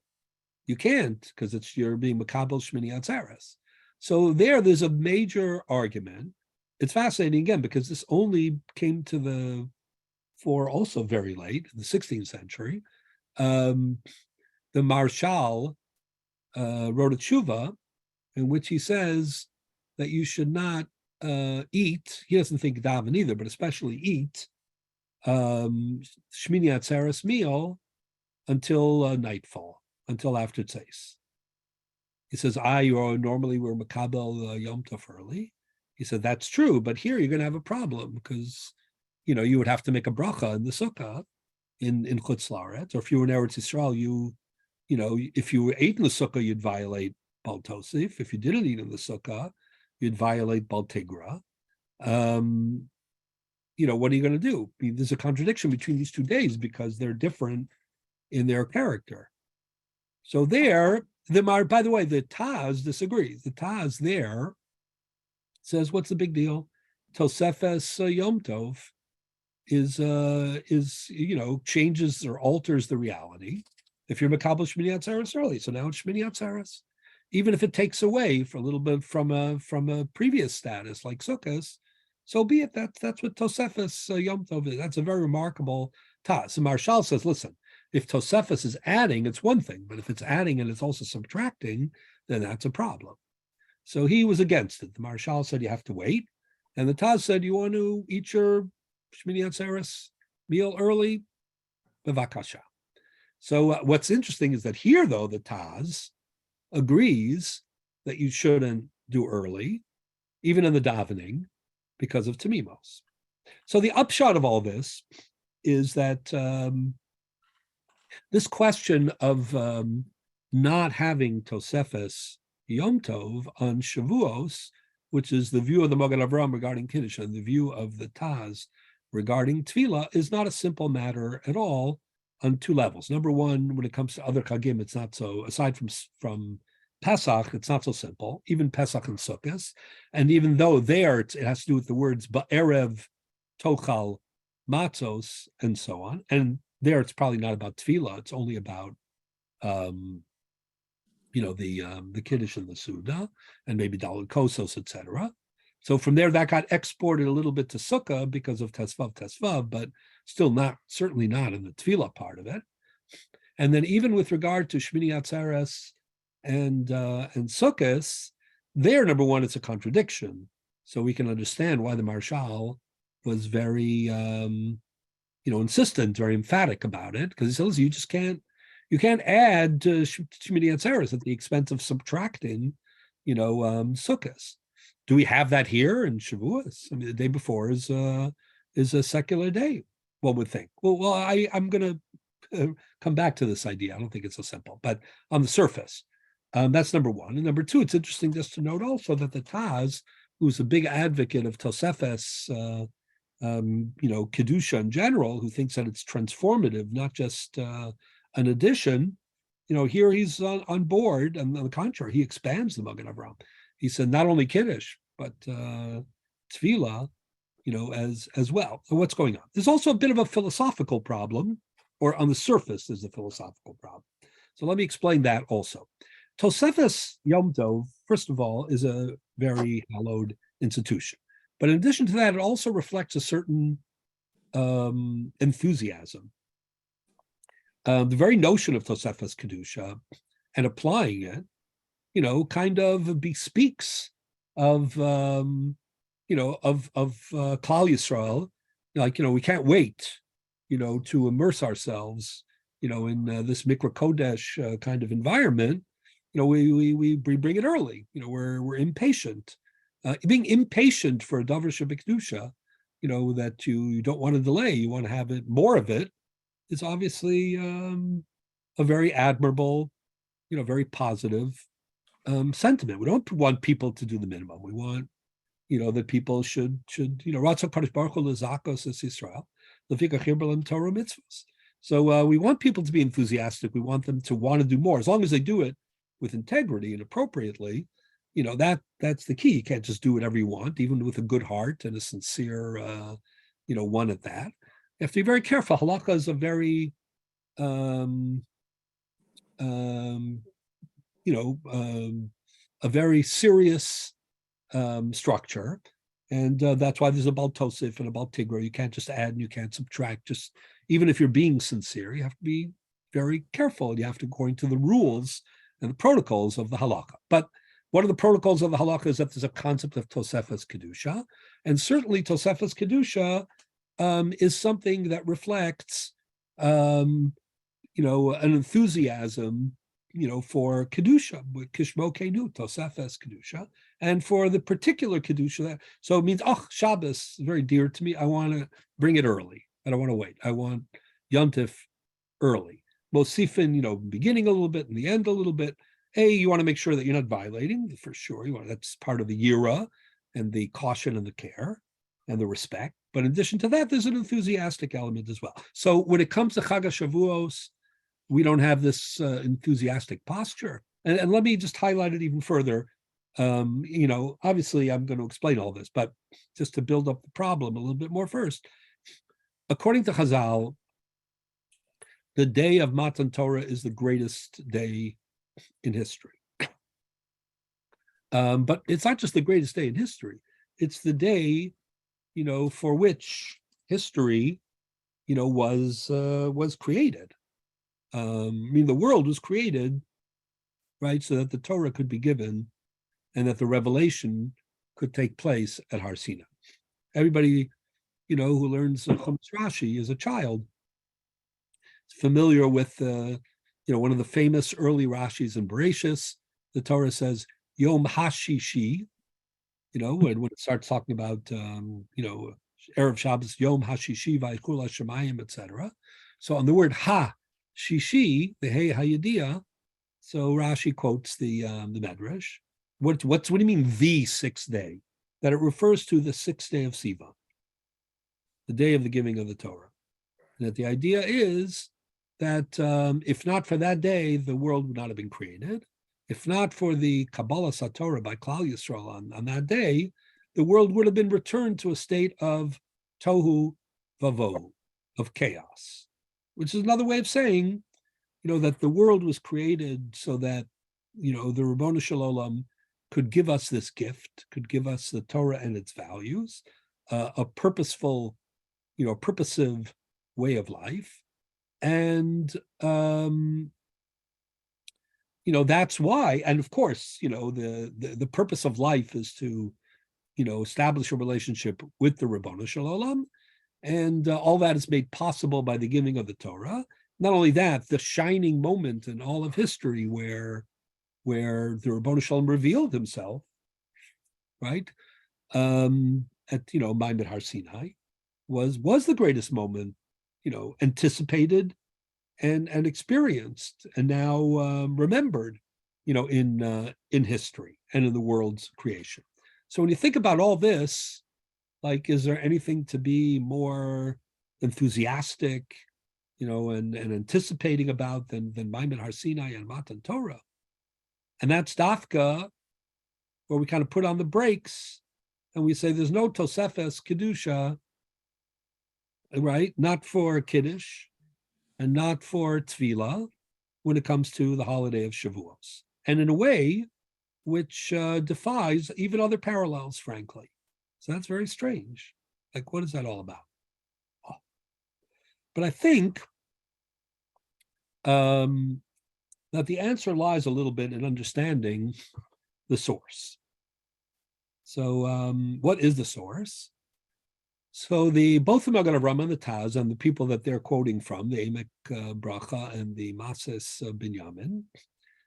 You can't, because you're being Makabel Shmini Atzeres. So there's a major argument. It's fascinating again because this only came to the fore also very late in the 16th century. The Marshal wrote a tshuva in which he says that you should not eat. He doesn't think daven either, but especially eat Shmini Atzeres meal until nightfall, until after Tzeis. He says, normally we're Makabel Yom Tov early. He said, that's true, but here you're going to have a problem because, you would have to make a bracha in the sukkah in Chutz La'aretz, or if you were in Eretz Yisrael, if you ate in the sukkah, you'd violate Baal Tosef. If you didn't eat in the sukkah, you'd violate Baal Tigra. What are you going to do? I mean, there's a contradiction between these 2 days because they're different in their character. So by the way, the Taz disagrees. The Taz there says, what's the big deal? Tosefes Yom Tov is changes or alters the reality. If you're Makabel Shmini Atzeres early, so now it's Shmini Atzeres, even if it takes away for a little bit from a previous status like Sukkos, so be it. That's what Tosefes Yom Tov is. That's a very remarkable Taz. So Marshal says, listen, if Tosefes is adding, it's one thing, but if it's adding and it's also subtracting, then that's a problem. So he was against it. The Marshal said you have to wait, and the Taz said you want to eat your Shmini Atzeres meal early, bevakasha. So what's interesting is that here, though, the Taz agrees that you shouldn't do early, even in the davening, because of Tamimos. So the upshot of all this is that this question of not having Tosefes Yom Tov on Shavuos, which is the view of the Magen Avraham regarding Kiddush and the view of the Taz regarding Tefillah, is not a simple matter at all on 2 levels. Number one, when it comes to other Chagim, it's not so, aside from Pesach, it's not so simple, even Pesach and Sukkot. And even though there it has to do with the words Ba'erev, Tochal, Matzos, and so on. And there it's probably not about Tefillah, it's only about the Kiddush and the Suda, and maybe Daled Kosos, etc. So from there, that got exported a little bit to Sukkah because of Tesvav, but certainly not in the Tefillah part of it. And then even with regard to Shmini Atzeres and Sukkos, there, number one, it's a contradiction. So we can understand why the Marshal was very, insistent, very emphatic about it, because he says you can't add Shmini Atzeres at the expense of subtracting, Sukkos. Do we have that here in Shavuos? I mean, the day before is a secular day, one would think. Well, I'm going to come back to this idea. I don't think it's so simple, but on the surface, that's number one. And number two, it's interesting just to note also that the Taz, who's a big advocate of Tosefes, Kedusha in general, who thinks that it's transformative, not just an addition, here he's on board, and on the contrary, he expands the Magen Avraham. he said not only Kiddush, but Tefillah, as well. So what's going on? There's also a bit of a philosophical problem, or on the surface, there's a philosophical problem. So let me explain that also. Tosefes Yom Tov, first of all, is a very hallowed institution. But in addition to that, it also reflects a certain enthusiasm. The very notion of Tosefes Kedusha and applying it, kind of bespeaks of Klal Yisrael. Like, we can't wait, to immerse ourselves, in this Mikra Kodesh kind of environment. We bring it early. We're impatient. Being impatient for a davar shebekdusha, that you don't want to delay, you want to have it more of it, is obviously a very admirable, very positive sentiment. We don't want people to do the minimum. We want, that people should, Ratzon Kadosh Baruch Hu lezakos es Yisrael, lefikach yirba lehem Torah mitzvos. So we want people to be enthusiastic. We want them to want to do more, as long as they do it with integrity and appropriately. That's the key. You can't just do whatever you want, even with a good heart and a sincere, one at that. You have to be very careful. Halakha is a very, a very serious structure, and that's why there's a Bal Tosif and a Bal Tigra. You can't just add and you can't subtract. Just even if you're being sincere, you have to be very careful. You have to, according to the rules and the protocols of the halakha. But one of the protocols of the halakha is that there's a concept of Tosefes Kedusha, and certainly Tosefes Kedusha is something that reflects, an enthusiasm, for Kedusha, Kishmo Kenu, Tosefes Kedusha, and for the particular Kedusha. So it means, Shabbos is very dear to me. I want to bring it early. I don't want to wait. I want Yom Tov early. Mosifin, beginning a little bit and the end a little bit. You want to make sure that you're not violating, for sure. That's part of the yira and the caution and the care and the respect. But in addition to that, there's an enthusiastic element as well. So when it comes to Chag HaShavuos, we don't have this enthusiastic posture. And let me just highlight it even further. Obviously I'm going to explain all this, but just to build up the problem a little bit more first. According to Chazal, the day of Matan Torah is the greatest day in history. But it's not just the greatest day in history. It's the day, for which history, was created. The world was created, right, so that the Torah could be given and that the revelation could take place at Har Sinai. Everybody, who learns Chumash Rashi as a child is familiar with, one of the famous early Rashis in Bereshis. The Torah says, Yom HaShishi, when it starts talking about, Erev Shabbos, Yom HaShishi, Vayikul HaShemayim, etc. So on the word Shishi, the Hey Hayadiah, so Rashi quotes the Medrash. What do you mean the sixth day? That it refers to the sixth day of Sivan, the day of the giving of the Torah. And that the idea is that if not for that day, the world would not have been created. If not for the Kabbalah Satorah by Klal Yisrael on that day, the world would have been returned to a state of tohu vavohu, of chaos, which is another way of saying, that the world was created so that, the Ribbono Shel Olam could give us this gift, could give us the Torah and its values, a purposeful, purposive way of life. And, that's why, and of course, the purpose of life is to, establish a relationship with the Ribbono Shel Olam, and all that is made possible by the giving of the Torah. Not only that, the shining moment in all of history where the Ribbono Shel Olam revealed himself, right, at Ma'amad Har Sinai, was the greatest moment, anticipated and experienced, and now remembered, in history and in the world's creation. So when you think about all this, like, is there anything to be more enthusiastic, and anticipating about than Ma'amad Har Sinai and Matan Torah? And that's dafka, where we kind of put on the brakes and we say there's no Tosefes Kedusha, right? Not for Kiddush and not for Tefillah when it comes to the holiday of Shavuos. And in a way which defies even other parallels, frankly. So that's very strange. Like, what is that all about? Oh. But I think that the answer lies a little bit in understanding the source. So what is the source? So both the Magen Avraham and the Taz and the people that they're quoting from, the Emek Bracha and the Mases Binyamin,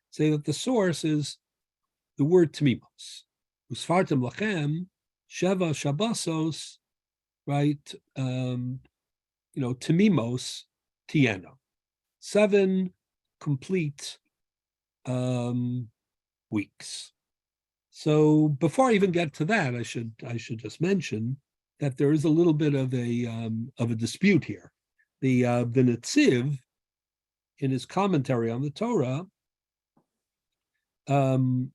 say that the source is the word Tamimos. Usfartim lachem, Sheva Shabbosos, right? Tamimos Tiena. 7 complete weeks. So before I even get to that, I should just mention that there is a little bit of a dispute here. The Netziv, in his commentary on the Torah, one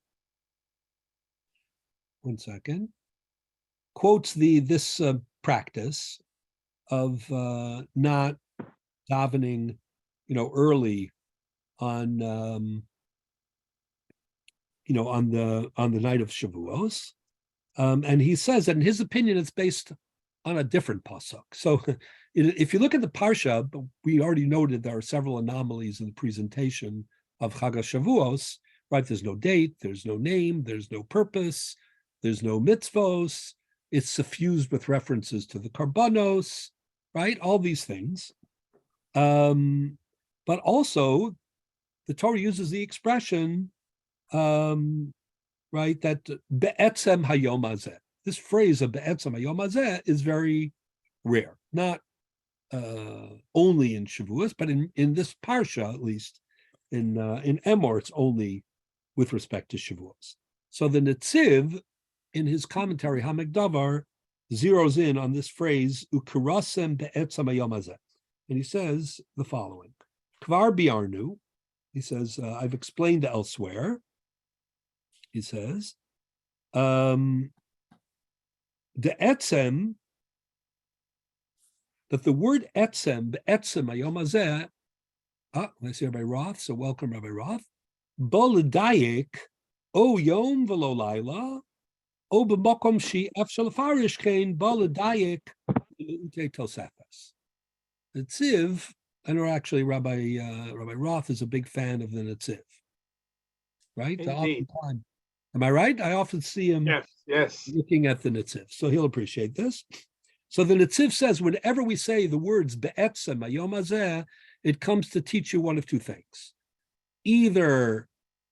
second, quotes this practice of not davening, early on, on the night of Shavuos, and he says that in his opinion it's based on a different pasuk. So, if you look at the parsha, we already noted there are several anomalies in the presentation of Chag Shavuos. Right? There's no date, there's no name, there's no purpose, there's no mitzvos. It's suffused with references to the karbanos, right? All these things. But also, the Torah uses the expression, right, that be'etzem hayom hazeh. This phrase of be'etzem hayom hazeh is very rare, not only in Shavuos, but in this parsha, at least, in Emor, it's only with respect to Shavuos. So the Netziv, in his commentary, Hamikdavar, zeroes in on this phrase, ukurasem be'etzem hayom hazeh. And he says the following, Kvar biarnu, he says, I've explained elsewhere, he says, the etzem, that the word etzem, be'etzem hayom hazeh, I see Rabbi Roth, so welcome Rabbi Roth, bo l'dayek, o yom v'lo laila, o b'mokom she'ef shel farish kein, bo l'dayek, l'ute tosefes. The Netziv, I know actually Rabbi Roth is a big fan of the Netziv, right? Am I right? I often see him looking at the Netziv, so he'll appreciate this. So the Netziv says, whenever we say the words be'etzem hayom hazeh, it comes to teach you one of two things. Either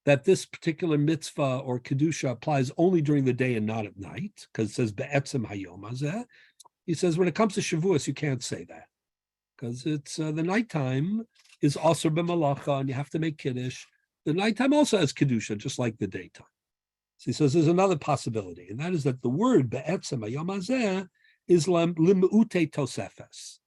that this particular mitzvah or kedusha applies only during the day and not at night, because it says be'etzem hayom hazeh. He says when it comes to Shavuos, you can't say that, because it's the nighttime is also b'malacha, and you have to make kiddush. The nighttime also has kedusha, just like the daytime. So he says there's another possibility, and that is that the word be'etzem hayom hazeh is lim'ute tosefes.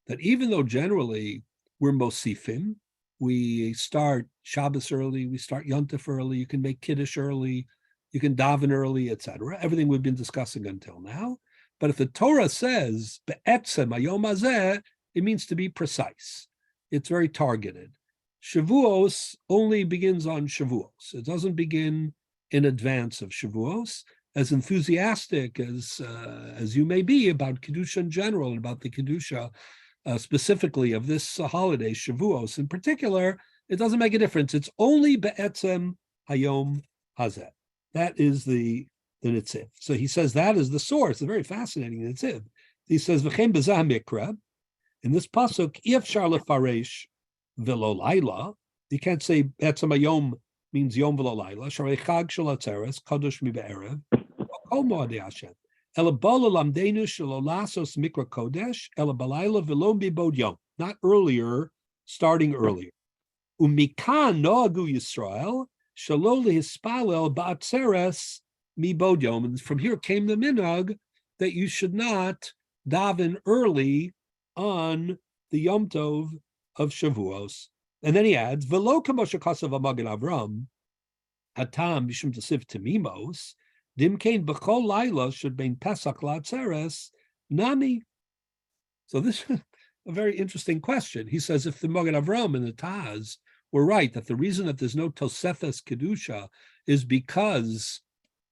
That even though generally we're mosifim, we start Shabbos early, we start Yontif early, you can make kiddush early, you can daven early, etc. Everything we've been discussing until now. But if the Torah says be'etzem hayom hazeh, it means to be precise. It's very targeted. Shavuos only begins on Shavuos. It doesn't begin in advance of Shavuos. As enthusiastic as you may be about Kedusha in general, and about the Kedusha specifically of this holiday, Shavuos in particular, it doesn't make a difference. It's only be'etzem hayom hazeh. That is the Netziv. So he says that is the source, a very fascinating Netziv. He says, v'chein b'zeh mikra, in this pasuk, ifshar lefaresh v'lo laila, you can't say be'etzem hayom means yom v'lo laila, sharei chag shel atzeres, kadosh mi be'erev, kol mo'adei Hashem. Ela bala lamdenu shelo lasos mikra kodesh, ela balayla v'lo mibod yom. Not earlier, starting earlier. Umikan noagu Yisrael, shelo lehispalel ba'atzeres mibod yom. And from here came the minhag that you should not daven early on the Yom Tov of Shavuos. And then he adds, v'lo kamosha kasav Magen Avraham, hatam mishum tasiv tamimos, Dimkain b'chol laila should be Pesach la'atzeres nami. So this is a very interesting question. He says if the Magen Avraham and the Taz were right, that the reason that there's no Tosefes Kedusha is because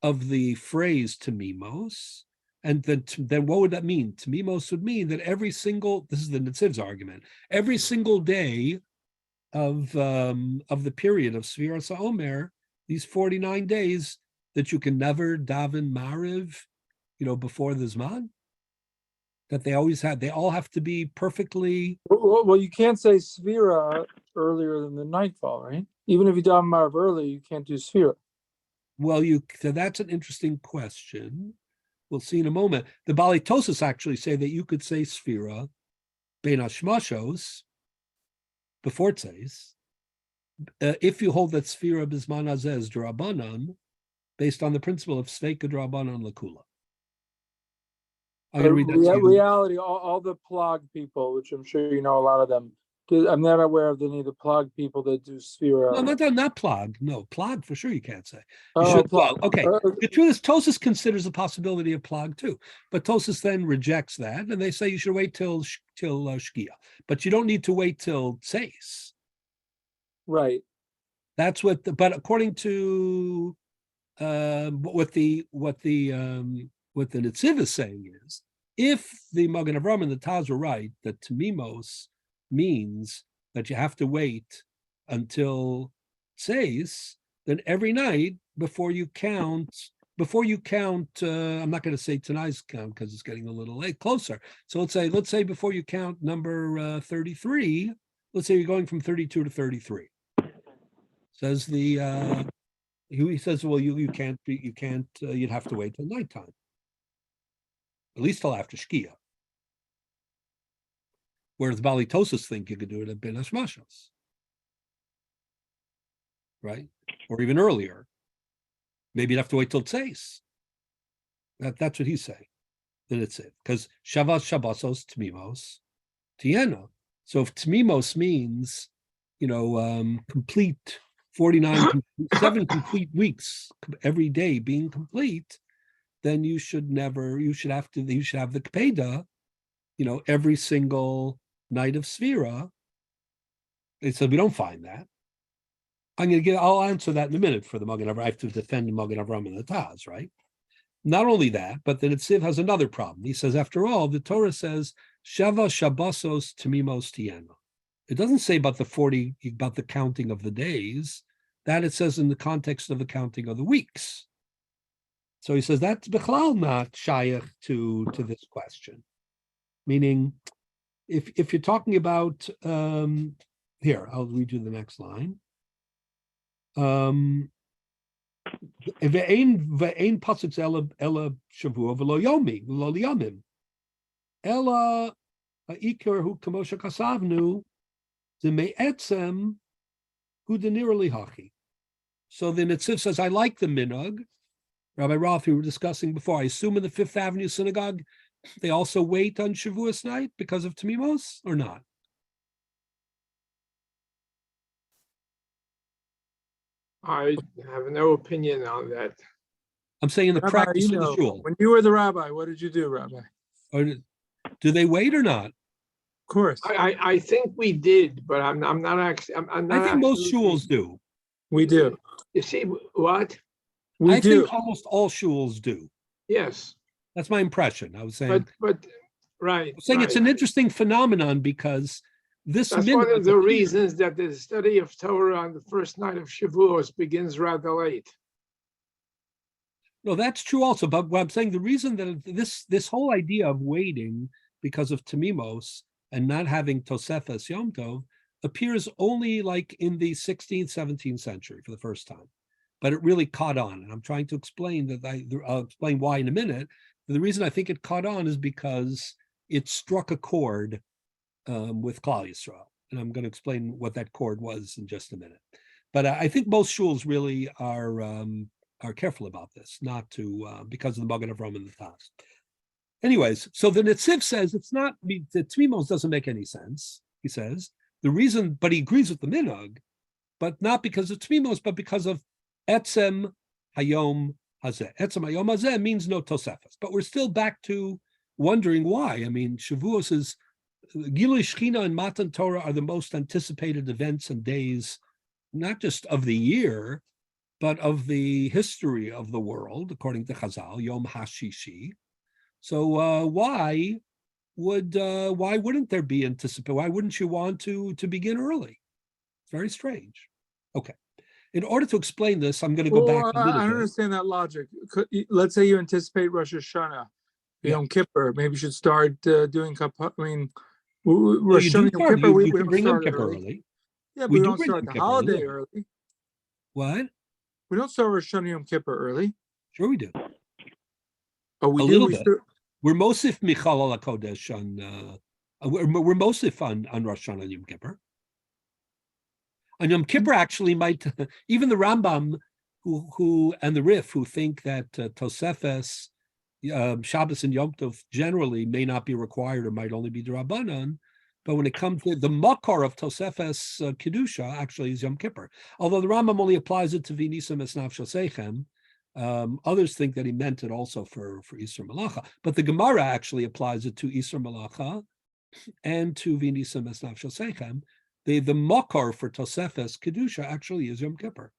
of the phrase Tamimos, and then what would that mean? Tamimos would mean that every single, this is the Nitziv's argument, every single day of the period of Sfiras HaOmer, these 49 days, that you can never daven Mariv, before the Zman, that they all have to be perfectly. Well, you can't say Sphira earlier than the nightfall, right? Even if you daven Marv early, you can't do Sphira. Well, so that's an interesting question. We'll see in a moment. The Bali Tosis actually say that you could say Sphira, Bein Hashmashos, before Tzeis, if you hold that Sphira Bisman Hazeh is D'Rabbanan, based on the principle of Sveika D'Rabbanan Lakula. I'm going to read that to you. Reality, all the plug people, which I'm sure you know a lot of them, I'm not aware of any of the plug people that do Sphira. No, not plug. No, plug for sure you can't say. You Oh, should, plug. okay. The truth is, Tosis considers the possibility of plug too, but Tosis then rejects that, and they say you should wait till Shkia, but you don't need to wait till Tzeis. Right. That's what. But according to what the Netziv is saying is, if the Magen Avraham and the Taz were right, that Tamimos means that you have to wait until Tzeis, then every night before you count, I'm not going to say tonight's count because it's getting a little late, closer. So let's say before you count number 33, let's say you're going from 32 to 33. Says he says, well, you'd have to wait till nighttime, at least till after Shkia. Whereas Bali Tosis think you could do it at Ben Hashmashos, right? Or even earlier. Maybe you'd have to wait till Tzeis. That's what he's saying. Then it's it. Because Shavas Shabbosos Tmimos Tiena. So if Tmimos means, complete 7 complete weeks every day being complete, then you should have the Kpeda, every single night of Sphira. They said we don't find that. I'll answer that in a minute for the Magen Avraham. I have to defend the Magen Avraham and the Taz, right? Not only that, but the Netziv has another problem. He says, after all, the Torah says, Shava Shabbosos Tamimos Tiena. It doesn't say about the counting of the days. That it says in the context of the counting of the weeks. So he says that's Bechlal not shayach to this question. Meaning, if you're talking about here, I'll read you the next line. Ve'ein pasuk ela shavua v'lo yomi v'lo liyamim ela ha'ikar hu kamosha kasavnu zeme'etzem hu denir lihachi. So the Netziv says, I like the minhag. Rabbi Ralph, we were discussing before. I assume in the Fifth Avenue Synagogue, they also wait on Shavuos night because of Tamimos, or not? I have no opinion on that. I'm saying in the Rabbi, practice of the shul. when you were the rabbi, what did you do, Rabbi? Or do they wait or not? Of course. I think we did, but I'm not actually. I'm not I think most absolutely- shuls do. We do. You see what? I think almost all shuls do. Yes, That's my impression. I was saying, but right. I'm saying it's right. an interesting phenomenon because this That's one of the reasons that the study of Torah on the first night of Shavuos begins rather late. No, that's true also. But what I'm saying, the reason that this whole idea of waiting because of Tamimos and not having Tosefes Yom Tov appears only like in the 16th, 17th century for the first time. But it really caught on. And I'm trying to explain that I'll explain why in a minute. The reason I think it caught on is because it struck a chord with Klal Yisrael. And I'm going to explain what that chord was in just a minute. But I think most shuls really are careful about this, not to, because of the Magen Avraham and the Taz. Anyways, so the Netziv says it's not, the Tmimos doesn't make any sense, he says. The reason, but he agrees with the minhag, but not because of Tmimos, but because of Etzem Hayom hazeh. Etzem hayom hazeh means no tosefes, but we're still back to wondering why. I mean, Shavuos is Gilui Shechina and Matan Torah are the most anticipated events and days, not just of the year, but of the history of the world, according to Chazal, Yom HaShishi. So why wouldn't there be anticipation? Why wouldn't you want to begin early? It's very strange. Okay. In order to explain this, I'm going to go back a little I don't bit. understand that logic. Let's say you anticipate Rosh Hashanah, Yom Kippur. Maybe you should start doing Kippur. I mean, Well, Rosh you do Hashanah, Yom start. Kippur, we You can don't bring Yom start Kippur early. early. Yeah, but We we do don't bring start Yom the Kippur holiday early. early. What? We don't start Rosh Hashanah, Yom Kippur early. Sure, we do. Oh, we A do. little We bit. start. We're Mosif Michal al Kodesh on. We're Mosif on Rosh Hashanah and Yom Kippur. On Yom Kippur, actually, might even the Rambam, who and the Rif, who think that Tosefes, Shabbos and Yom Tov generally may not be required or might only be D'Rabbanan, but when it comes to the makor of Tosefes Kedusha, actually is Yom Kippur. Although the Rambam only applies it to V'nisam Esnav Shosechem, others think that he meant it also for Isra Malacha. But the Gemara actually applies it to Isra Malacha and to V'nisam Esnav Shosechem. The makor for Tosefes Kedusha actually is Yom Kippur.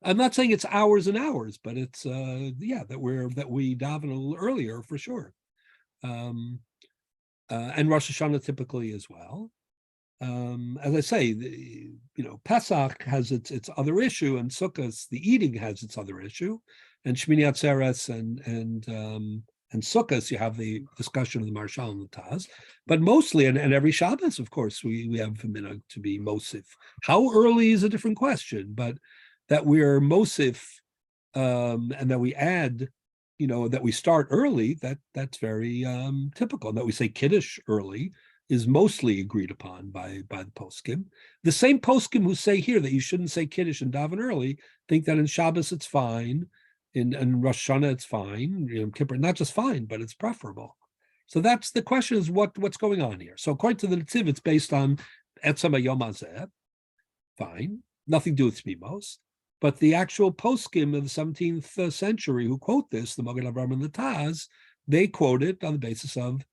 I'm not saying it's hours and hours, but it's that we daven a little earlier for sure, and Rosh Hashanah typically as well. As I say, Pesach has its other issue, and Sukkot, the eating has its other issue, and Shmini Atzeres and Sukkot, you have the discussion of the Marshal and the Taz, but mostly, and every Shabbos, of course, we have a minhag to be Mosif. How early is a different question, but that we're Mosif and that we add, that we start early, that's very typical. And that we say Kiddush early is mostly agreed upon by the poskim. The same poskim who say here that you shouldn't say Kiddush and daven early think that in Shabbos it's fine, in Rosh Hashanah it's fine, Yom Kippur not just fine, but it's preferable. So that's the question: is what's going on here? So according to the Netziv, it's based on Etzem Hayom Hazeh, fine, nothing to do with Tmimos. But the actual poskim of the 17th century who quote this, the Magen Avraham and the Taz, they quote it on the basis of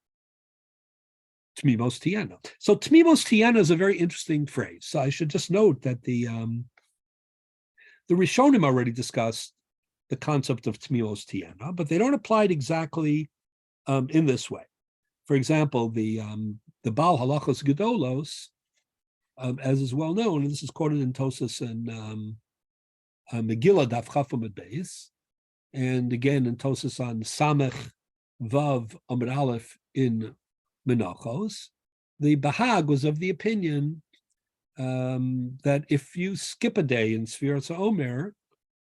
Tmimos Tiana. So Tmimos Tiana is a very interesting phrase. So I should just note that the Rishonim already discussed the concept of Tmimos Tiana, but they don't apply it exactly in this way. For example, the Baal Halachos Gedolos, as is well known, and this is quoted in Tosas and Megillah Daf Chafam Beis, and again in Tosas on Samech Vav Amud Aleph in Menachos, the Bahag was of the opinion that if you skip a day in Sfiras Omer,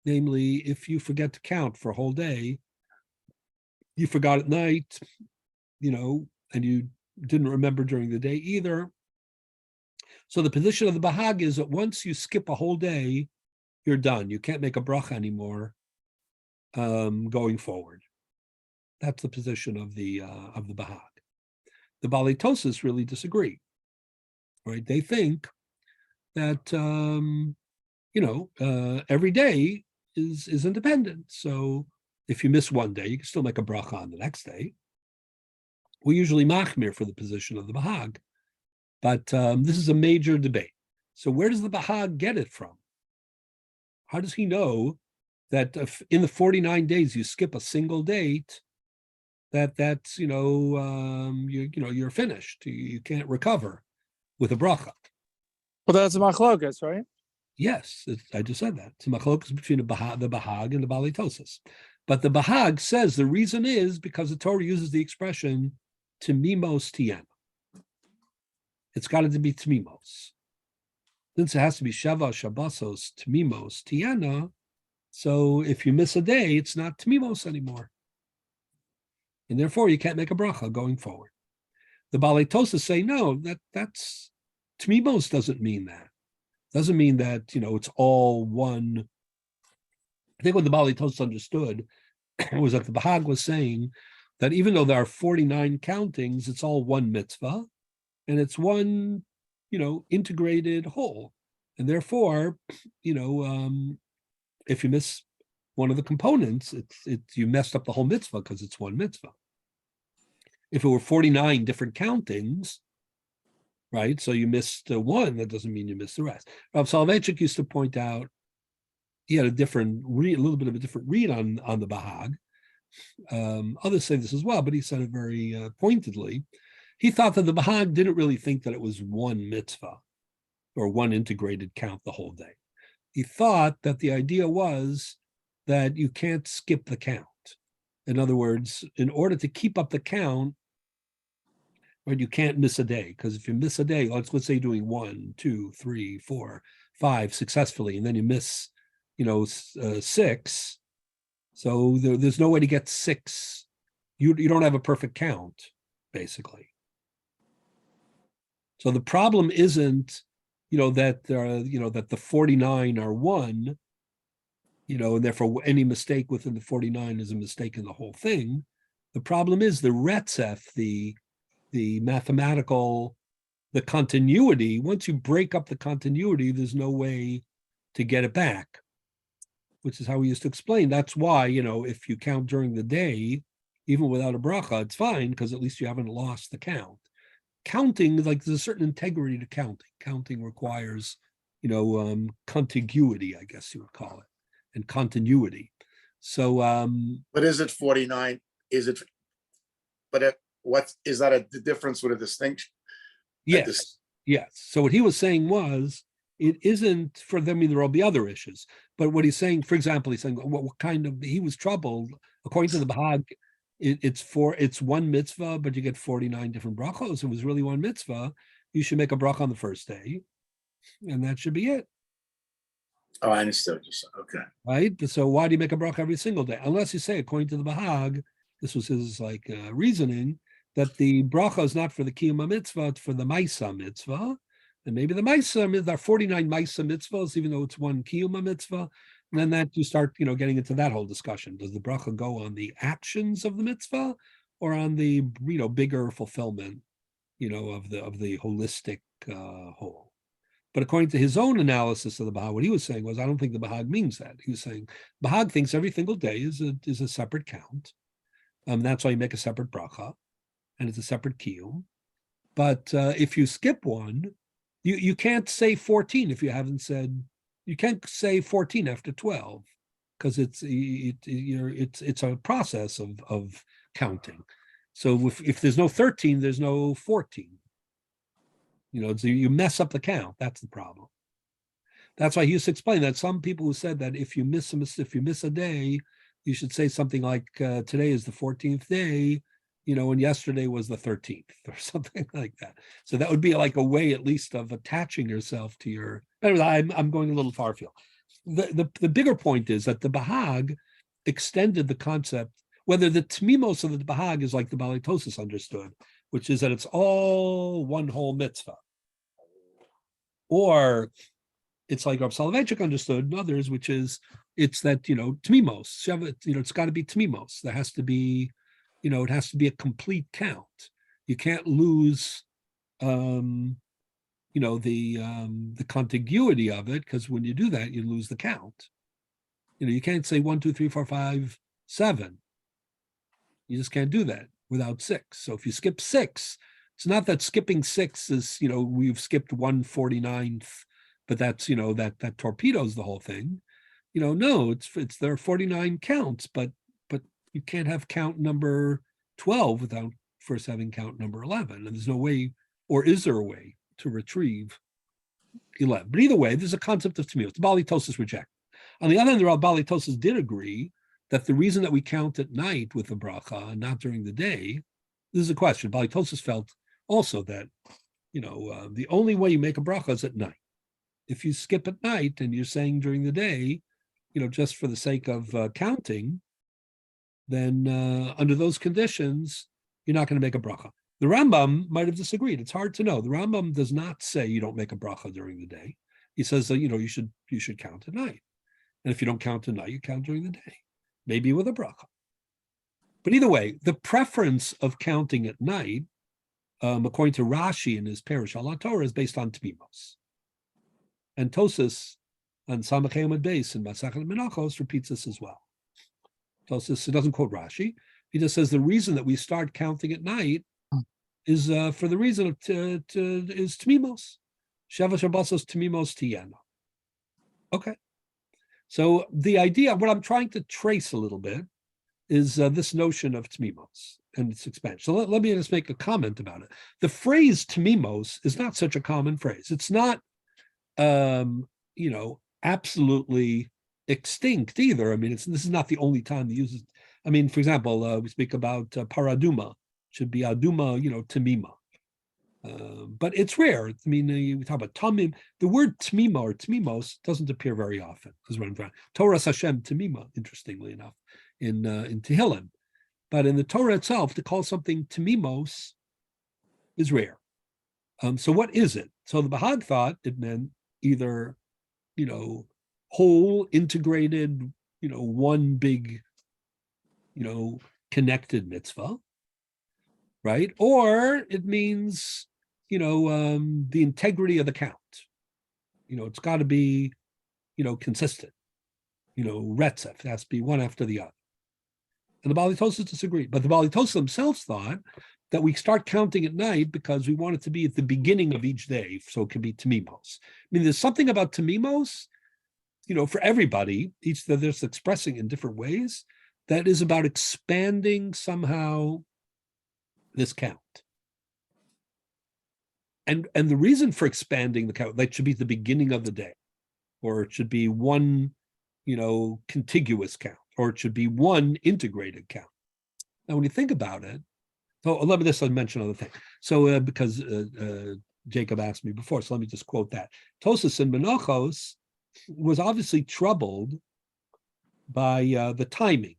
namely if you forget to count for a whole day, you forgot at night, and you didn't remember during the day either. So the position of the Bahag is that once you skip a whole day, you're done. You can't make a bracha anymore going forward. That's the position of the Bahag. The Balei Tosas really disagree, right? They think that every day is independent. So if you miss one day, you can still make a bracha on the next day. We usually machmir for the position of the Bahag, but this is a major debate. So where does the Bahag get it from? How does he know that if in the 49 days you skip a single date, that's you're finished. You can't recover with a bracha. Well, that's a machlokas, right? Yes, I just said that. It's a machlokas between the Bahag and the Balei Tosas. But the Bahag says the reason is because the Torah uses the expression Tmimos Tiana. It's got to be Tmimos. Since it has to be Sheva, Shabbosos, Tmimos, Tiana, so if you miss a day, it's not Tmimos anymore. And therefore, you can't make a bracha going forward. The Balei Tosas say, no, that's Tmimos doesn't mean that. Doesn't mean that, it's all one. I think what the Balei Tosas understood was that the Bahag was saying that even though there are 49 countings, it's all one mitzvah, and it's one, integrated whole. And therefore, if you miss one of the components, it's you messed up the whole mitzvah because it's one mitzvah. If it were 49 different countings, right? So you missed one, that doesn't mean you missed the rest. Rav Soloveitchik used to point out, he had a little bit of a different read on the Bahag. Others say this as well, but he said it very pointedly. He thought that the Bahag didn't really think that it was one mitzvah or one integrated count the whole day. He thought that the idea was that you can't skip the count. In other words, in order to keep up the count, right, you can't miss a day, because if you miss a day, let's say you're doing 1, 2, 3, 4, 5 successfully, and then you miss, 6. So there's no way to get 6. You don't have a perfect count, basically. So the problem isn't, that the 49 are 1, and therefore any mistake within the 49 is a mistake in the whole thing. The problem is the retzef, the mathematical, the continuity. Once you break up the continuity, there's no way to get it back, which is how we used to explain. That's why, if you count during the day, even without a bracha, it's fine, because at least you haven't lost the count. Counting, like there's a certain integrity to counting. Counting requires, contiguity, I guess you would call it, and continuity. So, But is it 49? What is that the difference with a distinction? yes. So what he was saying was, it isn't for them. I mean, there will be other issues, but what he's saying, for example, he's saying what kind of, he was troubled according to the Bahag. It's one mitzvah, but you get 49 different brachos. It was really one mitzvah. You should make a bracha on the first day, and that should be it. Oh, I understood what you said. Okay. Right. So why do you make a bracha every single day? Unless you say, according to the Bahag, this was his reasoning, that the bracha is not for the kiyuma mitzvah, it's for the maisa mitzvah. And maybe the maisa, there are 49 maisa mitzvahs, even though it's one kiyuma mitzvah. And then that you start, getting into that whole discussion. Does the bracha go on the actions of the mitzvah or on the, bigger fulfillment, of the holistic whole? But according to his own analysis of the Bahag, what he was saying was, I don't think the Bahag means that. He was saying Bahag thinks every single day is a separate count. That's why you make a separate bracha, and it's a separate kiyum. But if you skip one, you can't say 14 if you haven't said. You can't say 14 after 12, because it's a process of counting. So if there's no 13, there's no 14. So you mess up the count. That's the problem. That's why he used to explain that some people who said that if you miss a day, you should say something like today is the 14th day, and yesterday was the 13th or something like that. So that would be like a way, at least, of attaching yourself to your. I'm going a little far afield. The bigger point is that the Bahag extended the concept, whether the tmimos of the Bahag is like the Balitosis understood, which is that it's all one whole mitzvah, or it's like Rav Soloveitchik understood and others, which is it's that tmimos, it's got to be tmimos. There has to be, it has to be a complete count. You can't lose, the contiguity of it, because when you do that, you lose the count. You can't say 1, 2, 3, 4, 5, 7. You just can't do that without 6. So if you skip 6, it's not that skipping 6 is, we've skipped 149th, but that's, that torpedoes the whole thing. No, it's there are 49 counts, but you can't have count number 12 without first having count number 11. And there's no way, or is there a way to retrieve 11? But either way, there's a concept of Tmiyot. The Balitosis reject. On the other hand, the Balitosis did agree that the reason that we count at night with the bracha and not during the day, this is a question. Balitosis felt also that, the only way you make a bracha is at night. If you skip at night and you're saying during the day, just for the sake of counting, then under those conditions, you're not going to make a bracha. The Rambam might have disagreed. It's hard to know. The Rambam does not say you don't make a bracha during the day. He says that, you should count at night. And if you don't count at night, you count during the day, maybe with a bracha. But either way, the preference of counting at night, according to Rashi in his Perush al Torah, is based on Tmimos. And Tosas on Samach Hamad Beis and Masachet Menachos repeats this as well. Tosfos, it doesn't quote Rashi. He just says the reason that we start counting at night is for the reason of is Tmimos. Sheva Shabbosos Tmimos Tiyana. Okay. So the idea, what I'm trying to trace a little bit, is this notion of Tmimos and its expansion. So let me just make a comment about it. The phrase Tmimos is not such a common phrase. It's not, absolutely extinct either. I mean, this is not the only time they use it. I mean, for example, we speak about paraduma. It should be aduma, Tamima. But it's rare. I mean, we talk about tamim. The word tmima or tmimos doesn't appear very often. Is what I'm trying. Torah Hashem tmima, interestingly enough, in Tehillim, but in the Torah itself, to call something tmimos is rare. So what is it? So the Bahag thought it meant either, whole, integrated, one big, connected mitzvah, right? Or it means, the integrity of the count. It's got to be, consistent. Retzef, it has to be one after the other. And the Bali Tosa disagreed. But the Bali Tosa themselves thought that we start counting at night because we want it to be at the beginning of each day, so it can be Tamimos. I mean, there's something about Tamimos, for everybody, each that they're expressing in different ways, that is about expanding somehow this count. And the reason for expanding the count, that should be the beginning of the day, or it should be one, contiguous count, or it should be one integrated count. Now, when you think about it, so let me just mention another thing. So because Jacob asked me before, so let me just quote that. Tosas in Menachos was obviously troubled by the timing.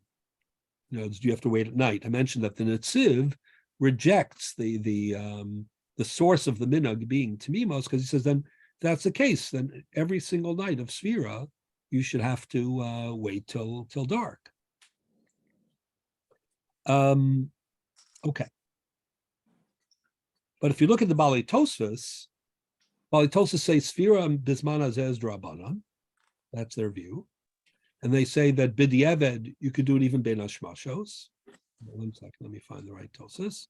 Do you have to wait at night? I mentioned that the Netziv rejects the source of the minhag being Tamimos, because he says, then if that's the case, then every single night of Sfira, you should have to wait till dark. Okay. But if you look at the Bali Tosfos say Sfira Bisman Azez Drabanan. That's their view. And they say that B'di'eved, you could do it even Ben Hashmashos. 1 second, let me find the right Tosfos.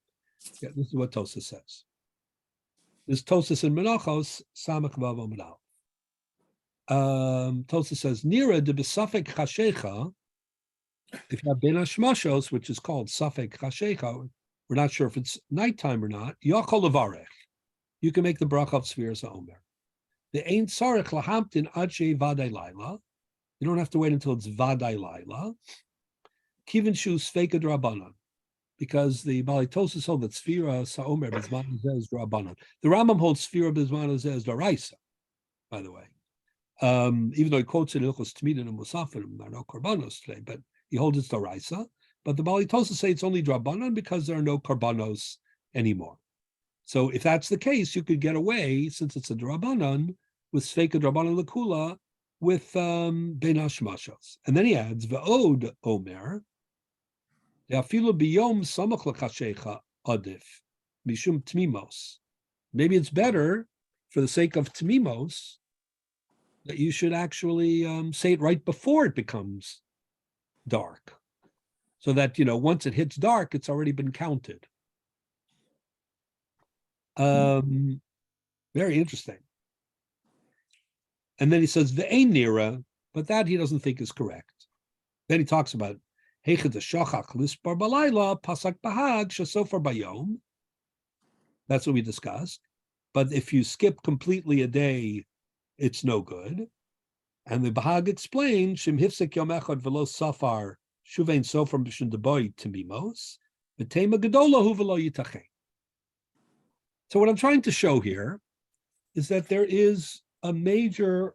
Yeah, this is what Tosfos says. This Tosfos in Menachos, Samach Vav Amud Aleph. Tosfos says, Nira de B'safek Chashecha, if you have Ben Hashmashos, which is called Safek Chashecha, we're not sure if it's nighttime or not, Yachol Levarech, you can make the bracha of Sfiras HaOmer. The Ein Tzarech Lahamtin Ad Shei Vadai Laila, you don't have to wait until it's Vadai Laila. Kivin Shu Sfeika Drabanan, because the Bali Tosfos hold that Sfira Sa'omer B'zman Hazeh is Drabanan. The Rambam holds Sfira B'zman Hazeh is Daraisa, by the way. Even though he quotes it in Ilchos Tmidin and Musafim, there are no Korbanos today, but he holds it's Daraisa. But the Bali Tosfos say it's only Drabanan because there are no Korbanos anymore. So if that's the case, you could get away, since it's a Drabanan, with Sfeika Drabanan Lakula, with Ben Hashmashos. And then he adds, V'od Omer, Afilu biyom samach l'chashecha adif, mishum tmimos. Maybe it's better, for the sake of tmimos, that you should actually say it right before it becomes dark. So that, once it hits dark, it's already been counted. Very interesting. And then he says, Ve'ein nira, but that he doesn't think is correct. Then he talks about, Heichad shachach lispar balayla, pasak bahag, shasofar bayom. That's what we discussed. But if you skip completely a day, it's no good. And the Bahag explains, Shim hifsek yom echad velo safar, shuvein sofar b'shun deboy timimos, v'tema gedolahu velo yitachem. So what I'm trying to show here is that there is a major,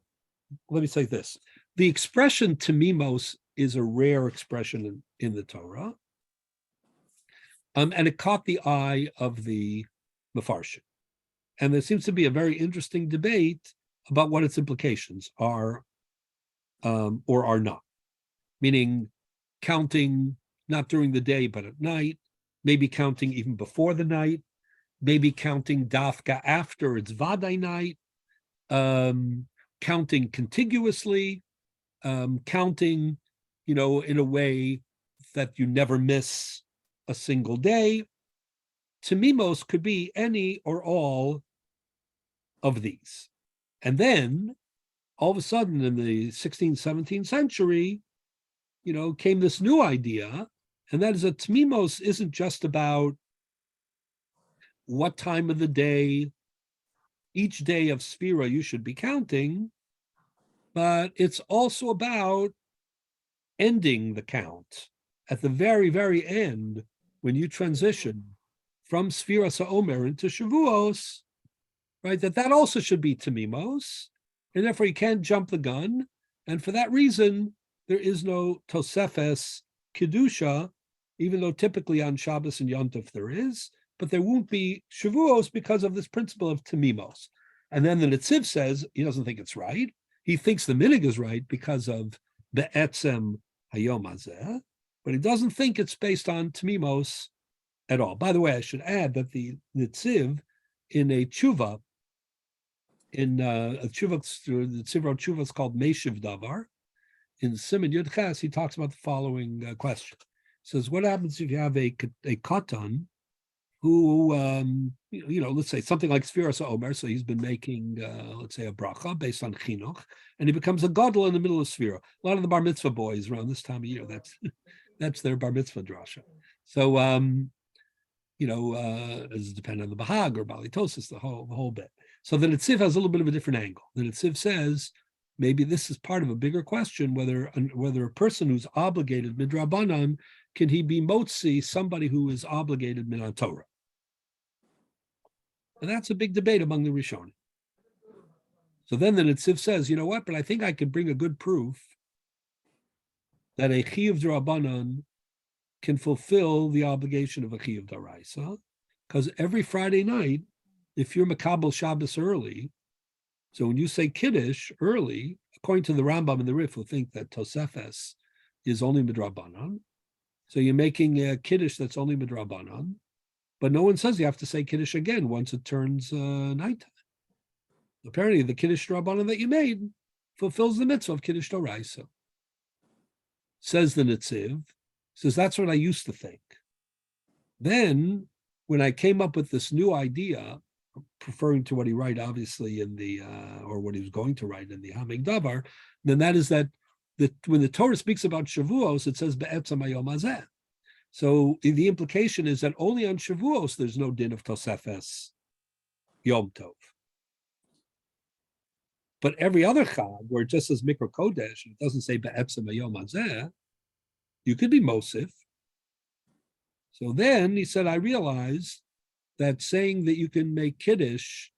let me say this, the expression timimos is a rare expression in the Torah. And it caught the eye of the Mefarshim. And there seems to be a very interesting debate about what its implications are or are not. Meaning counting not during the day, but at night, maybe counting even before the night, maybe counting dafka after it's Vadai night, counting contiguously, counting, in a way that you never miss a single day. Tamimos could be any or all of these. And then all of a sudden in the 16th, 17th century, came this new idea, and that is that Tamimos isn't just about what time of the day, each day of Sphira you should be counting, but it's also about ending the count at the very, very end when you transition from Sphira Sa'omer into Shavuos, right? That also should be Tamimos, and therefore you can't jump the gun. And for that reason, there is no Tosefes Kedusha, even though typically on Shabbos and Yom Tov there is, but there won't be Shavuos because of this principle of Tamimos. And then the Netziv says he doesn't think it's right. He thinks the minig is right because of Be'etzem Hayom Hazeh, but he doesn't think it's based on Tamimos at all. By the way, I should add that the Netziv in a tshuva, in a tshuva, the Netziv wrote tshuva is called Meshiv Davar. In Siman Yud Ches, he talks about the following question. He says, what happens if you have a katan who, let's say something like Sfiras Omer, so he's been making, let's say, a bracha based on chinuch, and he becomes a gadol in the middle of Sfira. A lot of the bar mitzvah boys around this time of year, that's their bar mitzvah drasha. So, it's dependent on the Bahag or Balitosis, the whole bit. So the Netziv has a little bit of a different angle. The Netziv says, maybe this is part of a bigger question, whether a person who's obligated midrabanan, can he be motzi, somebody who is obligated min Torah? And that's a big debate among the Rishonim. So then the Netziv says, you know what, but I think I could bring a good proof that a chiyuv d'Rabbanan can fulfill the obligation of a chiyuv d'Oraisa, because every Friday night, if you're makabel Shabbos early, so when you say Kiddush early, according to the Rambam and the Rif, who think that Tosefes is only midrabanan, so you're making a Kiddush that's only midrabanan, but no one says you have to say Kiddush again once it turns nighttime. Apparently, the Kiddush Rabbanan that you made fulfills the mitzvah of Kiddush Toraisa. Says the Netziv, says that's what I used to think. Then, when I came up with this new idea, referring to what he wrote, obviously, in the or what he was going to write in the Hamig Davar, then that is that when the Torah speaks about Shavuos, it says Be'etzem Hayom Hazeh. So the implication is that only on Shavuos there's no din of Tosefes Yom Tov. But every other Chag, where it just says Mikra Kodesh, it doesn't say Be'etzem Hayom Hazeh, you could be Mosif. So then he said, I realized that saying that you can make Kiddush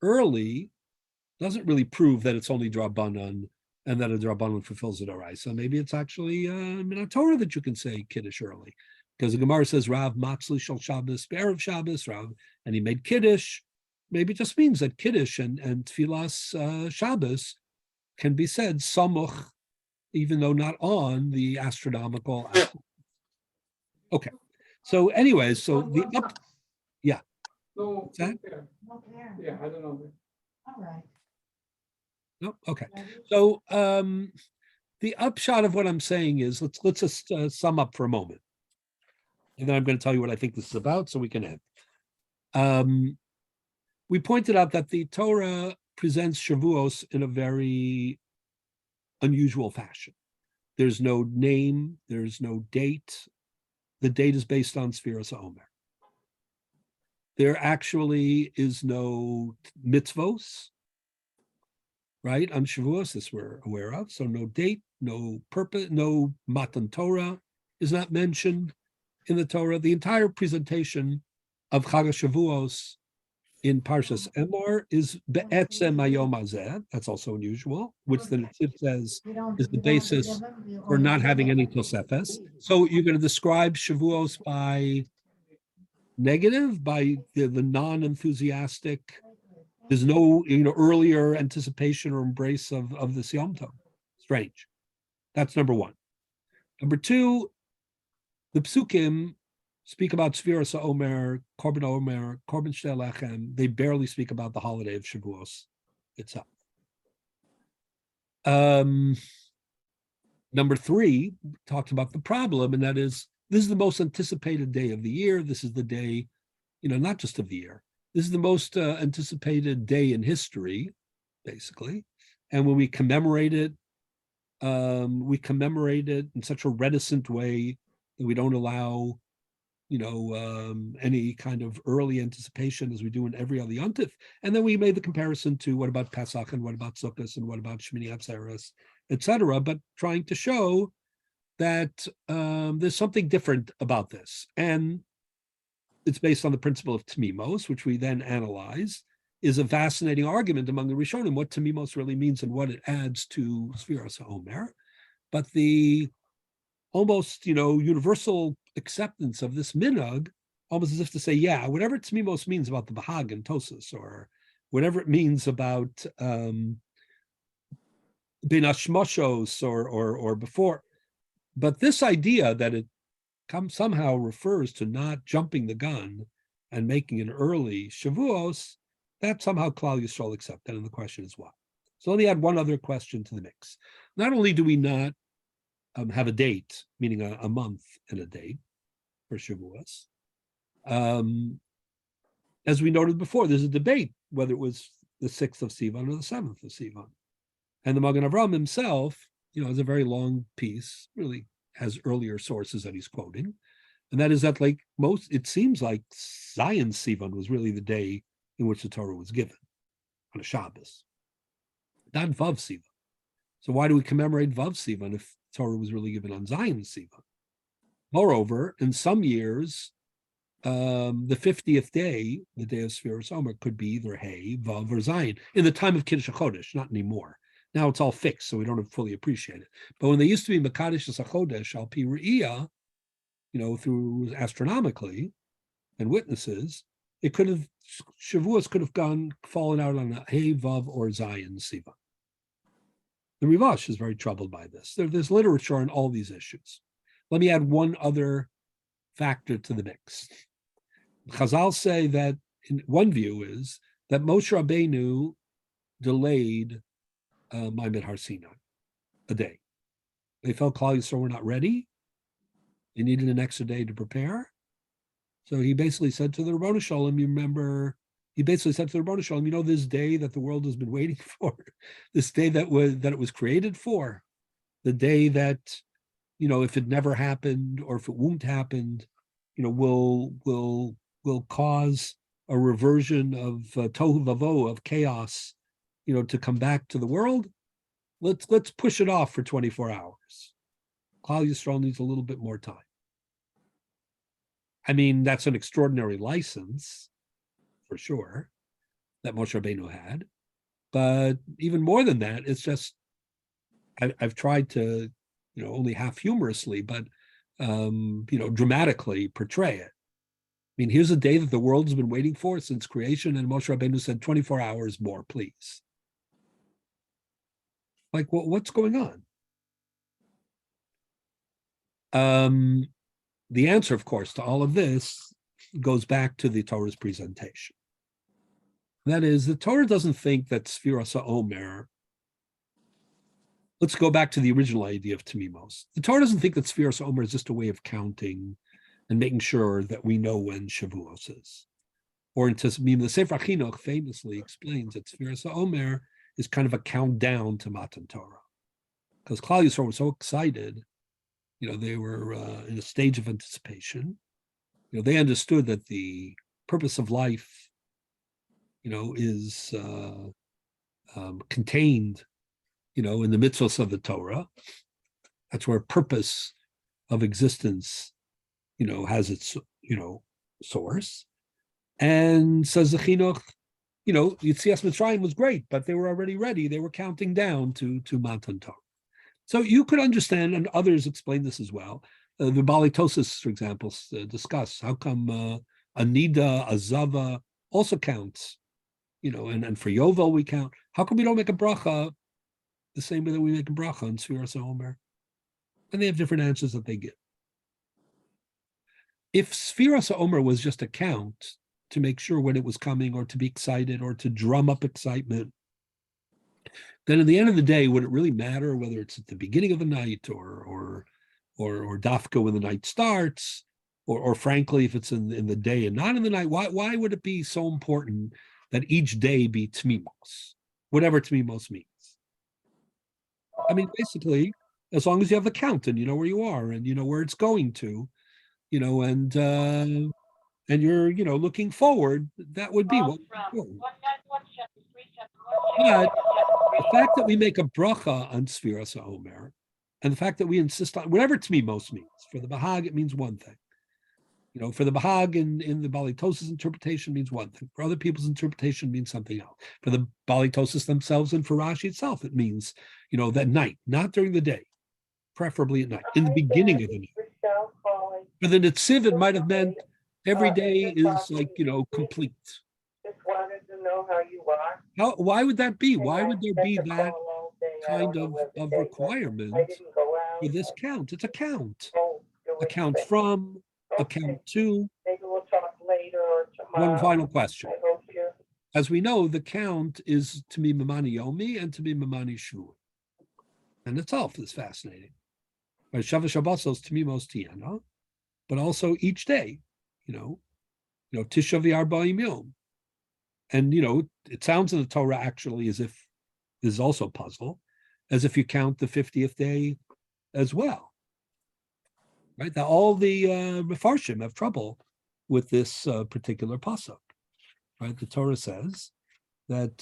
early doesn't really prove that it's only Drabanan and that a Drabanan fulfills the Doraisa. Maybe it's actually in Torah that you can say Kiddush early. Because the Gemara says, Rav Matzli Shal Shabbos, Be'erev Shabbos, Rav, and he made Kiddush. Maybe it just means that Kiddush and Tfilas Shabbos can be said Samuch, even though not on the astronomical. Okay. So anyways, so the up, yeah. No, that? yeah, I don't know. All right. No, okay. So the upshot of what I'm saying is let's just sum up for a moment, and then I'm going to tell you what I think this is about, so we can end. We pointed out that the Torah presents Shavuos in a very unusual fashion. There's no name, there's no date. The date is based on Sfiras Omer. There actually is no mitzvos, right? On Shavuos, this we're aware of. So no date, no purpose, no Matan Torah is not mentioned in the Torah. The entire presentation of Chag Shavuos in Parshas Emor is Be'etzem Hayom Hazeh. That's also unusual, which the Netziv says is the basis for not having any Tosefes. So you're going to describe Shavuos by negative, by the non-enthusiastic. There's no earlier anticipation or embrace of the Yom Tov. Strange. That's number one. Number two, the Psukim speak about Sfiras Omer, Korban Shtei Lechem. They barely speak about the holiday of Shavuos itself. Number 3 talks about the problem, and that is, this is the most anticipated day of the year. This is the day, not just of the year. This is the most anticipated day in history, basically. And when we commemorate it in such a reticent way that we don't allow, any kind of early anticipation as we do in every other yontif. And then we made the comparison to what about Pesach and what about Sukkot and what about Shmini Atzeres, etc. But trying to show that there's something different about this. And it's based on the principle of Tamimos, which we then analyze, is a fascinating argument among the Rishonim, what Tamimos really means and what it adds to Sfiras HaOmer. But the almost, universal acceptance of this minhag, almost as if to say, yeah, whatever Tamimos means about the Bahag and Tosas, or whatever it means about Ben Hashmoshos or before, but this idea that it somehow refers to not jumping the gun and making an early Shavuos, that somehow Klal Yisrael accepted, and the question is why. So let me add one other question to the mix. Not only do we not have a date, meaning a month and a date for Shavuos, as we noted before, there's a debate whether it was the 6th of Sivan or the 7th of Sivan. And the Magen Avraham himself, has a very long piece, really has earlier sources that he's quoting. And that is that, it seems like Zion Sivan was really the day in which the Torah was given, on a Shabbos, not Vav Sivan. So why do we commemorate Vav Sivan if Torah was really given on Zion Sivan? Moreover, in some years, the 50th day, the day of Sfiras Omer, could be either Hey, Vav, or Zion. In the time of Kiddush HaChodesh, not anymore. Now it's all fixed, so we don't fully appreciate it. But when they used to be Mekadesh HaChodesh, Al Pi Re'iyah, through astronomically and witnesses, Shavuos could have fallen out on a Hey, Vav, or Zion Sivan. The Rivash is very troubled by this. There's literature on all these issues. Let me add one other factor to the mix. Chazal say that one view is that Moshe Rabbeinu delayed Ma'amad Har Sinai a day. They felt Klal Yisrael were not ready. They needed an extra day to prepare. So he basically said to the Ribbono Shel Olam, this day that the world has been waiting for, this day that it was created for, the day that, if it never happened or if it won't happen, will cause a reversion of tohu vavohu, of chaos, to come back to the world. Let's push it off for 24 hours. Klal Yisrael needs a little bit more time. I mean, that's an extraordinary license, for sure, that Moshe Rabbeinu had. But even more than that, it's just, I've tried to, only half humorously, but, dramatically portray it. I mean, here's a day that the world has been waiting for since creation, and Moshe Rabbeinu said 24 hours more, please. What's going on? The answer, of course, to all of this goes back to the Torah's presentation. That is, the Torah doesn't think that Sfiras HaOmer, let's go back to the original idea of Tamimos. The Torah doesn't think that Sfiras HaOmer is just a way of counting and making sure that we know when Shavuos is. Or the Sefer Chinuch famously explains that Sfiras HaOmer is kind of a countdown to Matan Torah. Because Klal Yisrael was so excited, they were in a stage of anticipation. They understood that the purpose of life, is contained, in the mitzvos of the Torah. That's where purpose of existence, has its, source. And says the Chinuch, Yetzias Mitzrayim was great, but they were already ready. They were counting down to Matan Torah. So you could understand, and others explain this as well. The Bali Tosis, for example, discuss how come Anida, Azava also counts, and for Yovel we count. How come we don't make a bracha the same way that we make a bracha on Sfiras HaOmer? And they have different answers that they give. If Sfiras HaOmer was just a count to make sure when it was coming, or to be excited, or to drum up excitement, then at the end of the day, would it really matter whether it's at the beginning of the night or dafka when the night starts, or frankly, if it's in the day and not in the night? Why would it be so important that each day be tmimos, whatever tmimos means? I mean, basically, as long as you have the count and you know where you are and you know where it's going to, and you're looking forward, that would be what. But the fact that we make a bracha on Sfiras HaOmer, and the fact that we insist on whatever tmimos means, for the Bahag it means one thing. For the Bahag in the Balitosis interpretation means one thing. For other people's interpretation means something else. For the Balitosis themselves and for Rashi itself, it means, that night, not during the day, preferably at night, in the beginning of the night. For the Netziv, it might have meant every day is complete. Just wanted to know how you are. Why would that be? Why would there be that kind of requirement for this count? It's a count. A count from, a count to. Maybe we'll talk later or tomorrow. One final question. I hope you. As we know, the count is to be Mamani Yomi and to be Mamani Shiur. And itself is fascinating. Right? Shavuot Shabbosos to me most tiana, but also each day, Tisha v'Arba'im Yom. And, it sounds in the Torah actually as if this is also a puzzle, as if you count the 50th day as well. Right? Now, all the Mefarshim have trouble with this particular pasuk. Right? The Torah says that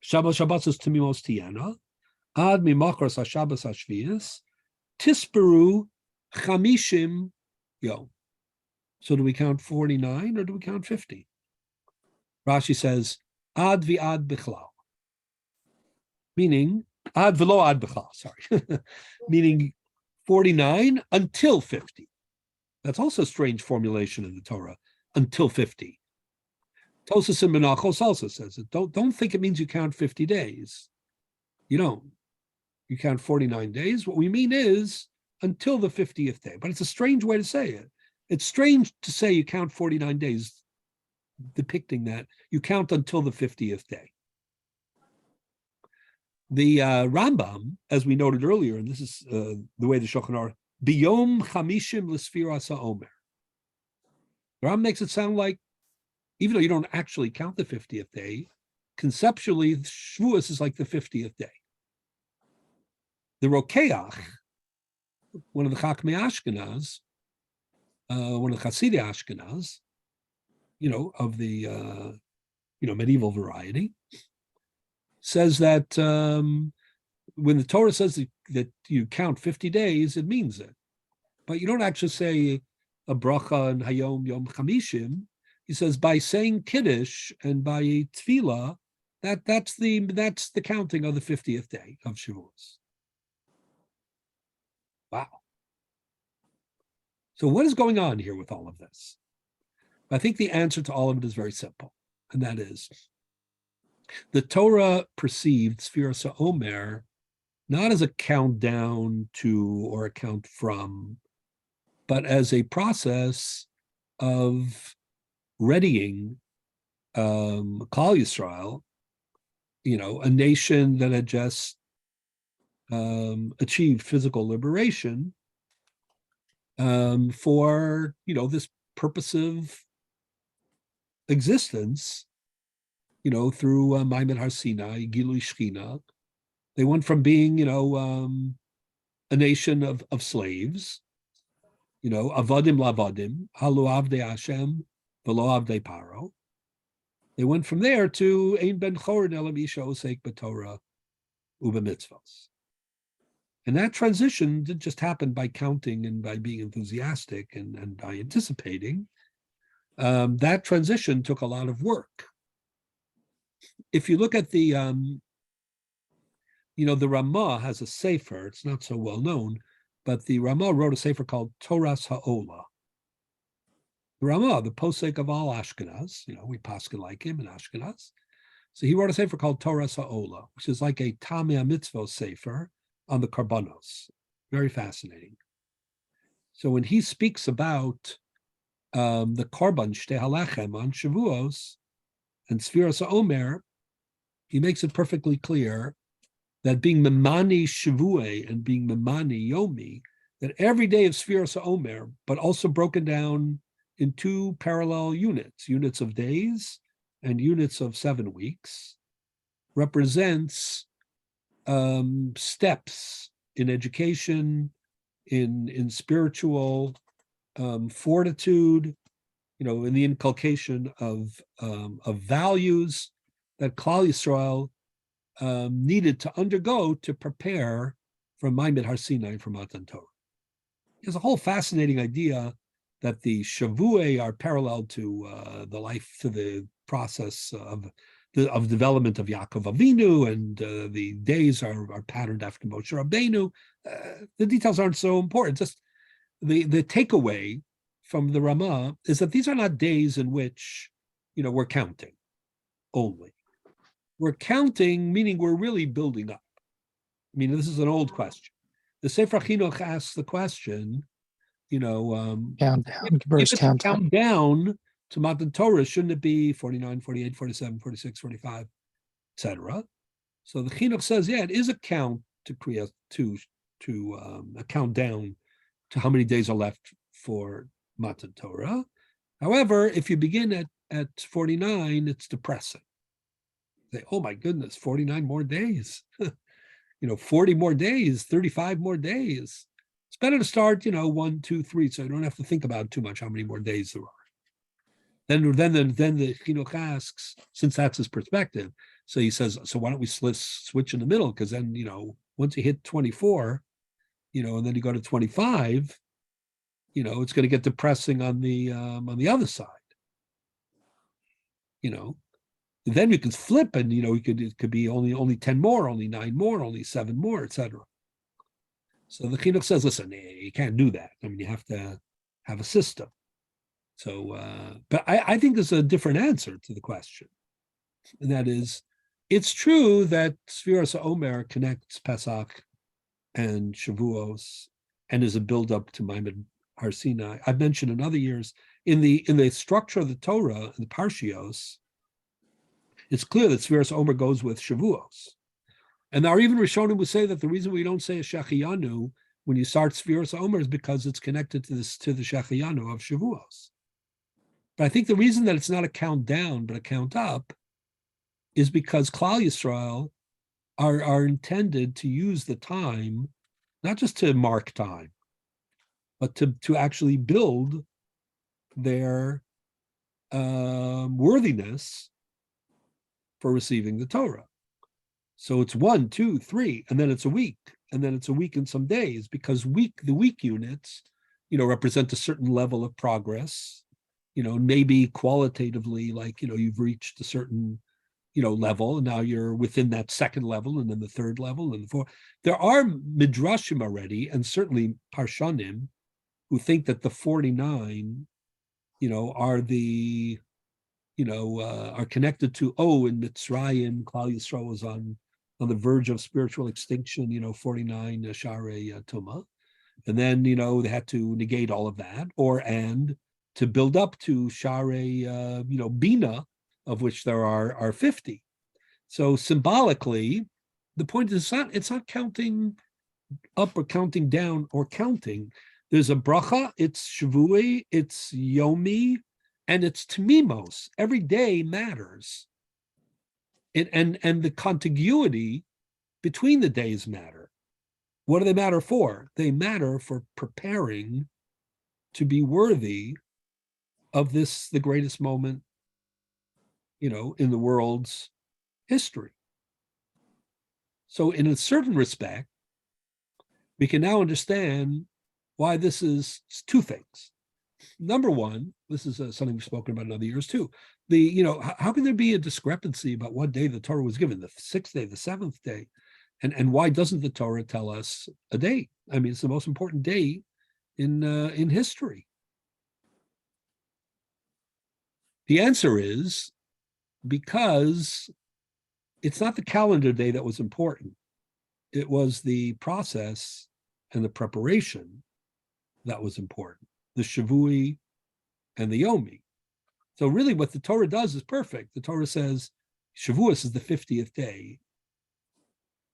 Shabbos Shabbos is Timimos Tiana, Ad Mimachros HaShabbos HaShviyas, Tisperu Chamishim Yom. So do we count 49 or do we count 50? Rashi says, Ad v'ad bichlal. Meaning, Ad v'lo ad bichlal, sorry. Meaning 49 until 50. That's also a strange formulation in the Torah, until 50. Tosas and Menachos also says it. Don't think it means you count 50 days. You don't. You count 49 days. What we mean is until the 50th day. But it's a strange way to say it. It's strange to say you count 49 days, depicting that you count until the 50th day. The Rambam, as we noted earlier, and this is the way the Shulchan Aruch, Biyom Chamishim L'Sfiras HaOmer. The Rambam makes it sound like, even though you don't actually count the 50th day, conceptually, Shavuos is like the 50th day. The Rokeach, one of the Chachmei Ashkenaz, one of the Chasidei Ashkenaz, of the medieval variety, says that when the Torah says that you count 50 days, it means it. But you don't actually say a bracha and Hayom Yom Chamishim. He says by saying Kiddush and by Tefillah, that's the counting of the 50th day of Shavuos. Wow. So what is going on here with all of this? I think the answer to all of it is very simple, and that is the Torah perceived Sfiras HaOmer not as a countdown to or a count from, but as a process of readying Klal Yisrael, a nation that had just achieved physical liberation for, this purposive existence, through Maimed Har Sinai, Gilui Shechina. They went from being, a nation of slaves, Avadim Lavadim, Halu Avdei Hashem, Velo Avdei Paro. They went from there to Ein Ben Chorin Elam Isha Osek B'Torah Uba Mitzvos. And that transition didn't just happen by counting and by being enthusiastic and by anticipating. That transition took a lot of work. If you look at the, the Ramah has a sefer, it's not so well known, but the Ramah wrote a sefer called Toras Ha'olah. The Ramah, the posek of all Ashkenaz, we paskin like him in Ashkenaz. So he wrote a sefer called Toras Ha'olah, which is like a Tamei Mitzvah sefer on the Karbanos. Very fascinating. So when he speaks about the Korban Shtei Halechem on Shavuos and Sfiras HaOmer, he makes it perfectly clear that being Memani Shavuot and being Memani Yomi, that every day of Sfiras Omer, but also broken down in two parallel units of days and units of 7 weeks, represents steps in education, in spiritual fortitude, in the inculcation of values that Klal Yisrael needed to undergo to prepare for Maimed Har Sinai, for Matan Torah. There's a whole fascinating idea that the Shavuot are parallel to the process of development of Yaakov Avinu, and the days are patterned after Moshe Rabbeinu. The details aren't so important. Just the takeaway from the Ramah is that these are not days in which we're counting only. We're counting, meaning we're really building up. I mean, this is an old question. The Sefer Chinuch asks the question, Countdown. if it's a countdown to Matan Torah, shouldn't it be 49, 48, 47, 46, 45, etc.? So the Chinuch says, yeah, it is a count to create a countdown to how many days are left for Matan Torah. However, if you begin at 49, it's depressing. Say, oh my goodness, 49 more days, 40 more days, 35 more days. It's better to start, 1, 2, 3, so you don't have to think about too much how many more days there are. Then the Chinuch asks, since that's his perspective, so he says, so why don't we switch in the middle? Because then, once you hit 24, and then you go to 25, it's going to get depressing on the other side. Then you can flip, and it could be only 10 more, only 9 more, only 7 more, etc. So the Chinuch says, listen, you can't do that. I mean, you have to have a system. So, but I think there's a different answer to the question, and that is, it's true that Sfiras Omer connects Pesach and Shavuos and is a buildup to Maimed Har Sinai. I've mentioned in other years in the structure of the Torah and the Parshios, it's clear that Sfiras Omer goes with Shavuos. And there are even Rishonim who say that the reason we don't say a Shechiyanu when you start Sfiras Omer is because it's connected to the Shechiyanu of Shavuos. But I think the reason that it's not a count down but a count up is because Klal Yisrael are intended to use the time, not just to mark time, but to actually build their worthiness for receiving the Torah. So it's 1, 2, 3, and then it's a week, and then it's a week and some days, because the week units, represent a certain level of progress, maybe qualitatively, like, you've reached a certain, level, and now you're within that second level, and then the third level, and the fourth. There are midrashim already, and certainly parshanim, who think that the 49, are the are connected to, in Mitzrayim, Klal Yisrael was on the verge of spiritual extinction, 49 Sharei Tumah. And then, they had to negate all of that, and to build up to Sharei, Bina, of which there are 50. So symbolically, the point is it's not counting up or counting down or counting. There's a bracha, it's Shavuot, it's Yomi, and it's Tamimos. Every day matters. And the contiguity between the days matter. What do they matter for? They matter for preparing to be worthy of the greatest moment, in the world's history. So in a certain respect, we can now understand why this is two things. Number one, this is something we've spoken about in other years too. How can there be a discrepancy about what day the Torah was given, the 6th day, the 7th day? And why doesn't the Torah tell us a date? I mean, it's the most important day in history. The answer is because it's not the calendar day that was important. It was the process and the preparation that was important, the Shavuot and the Yomi. So really what the Torah does is perfect. The Torah says, you Shavuos is the 50th day.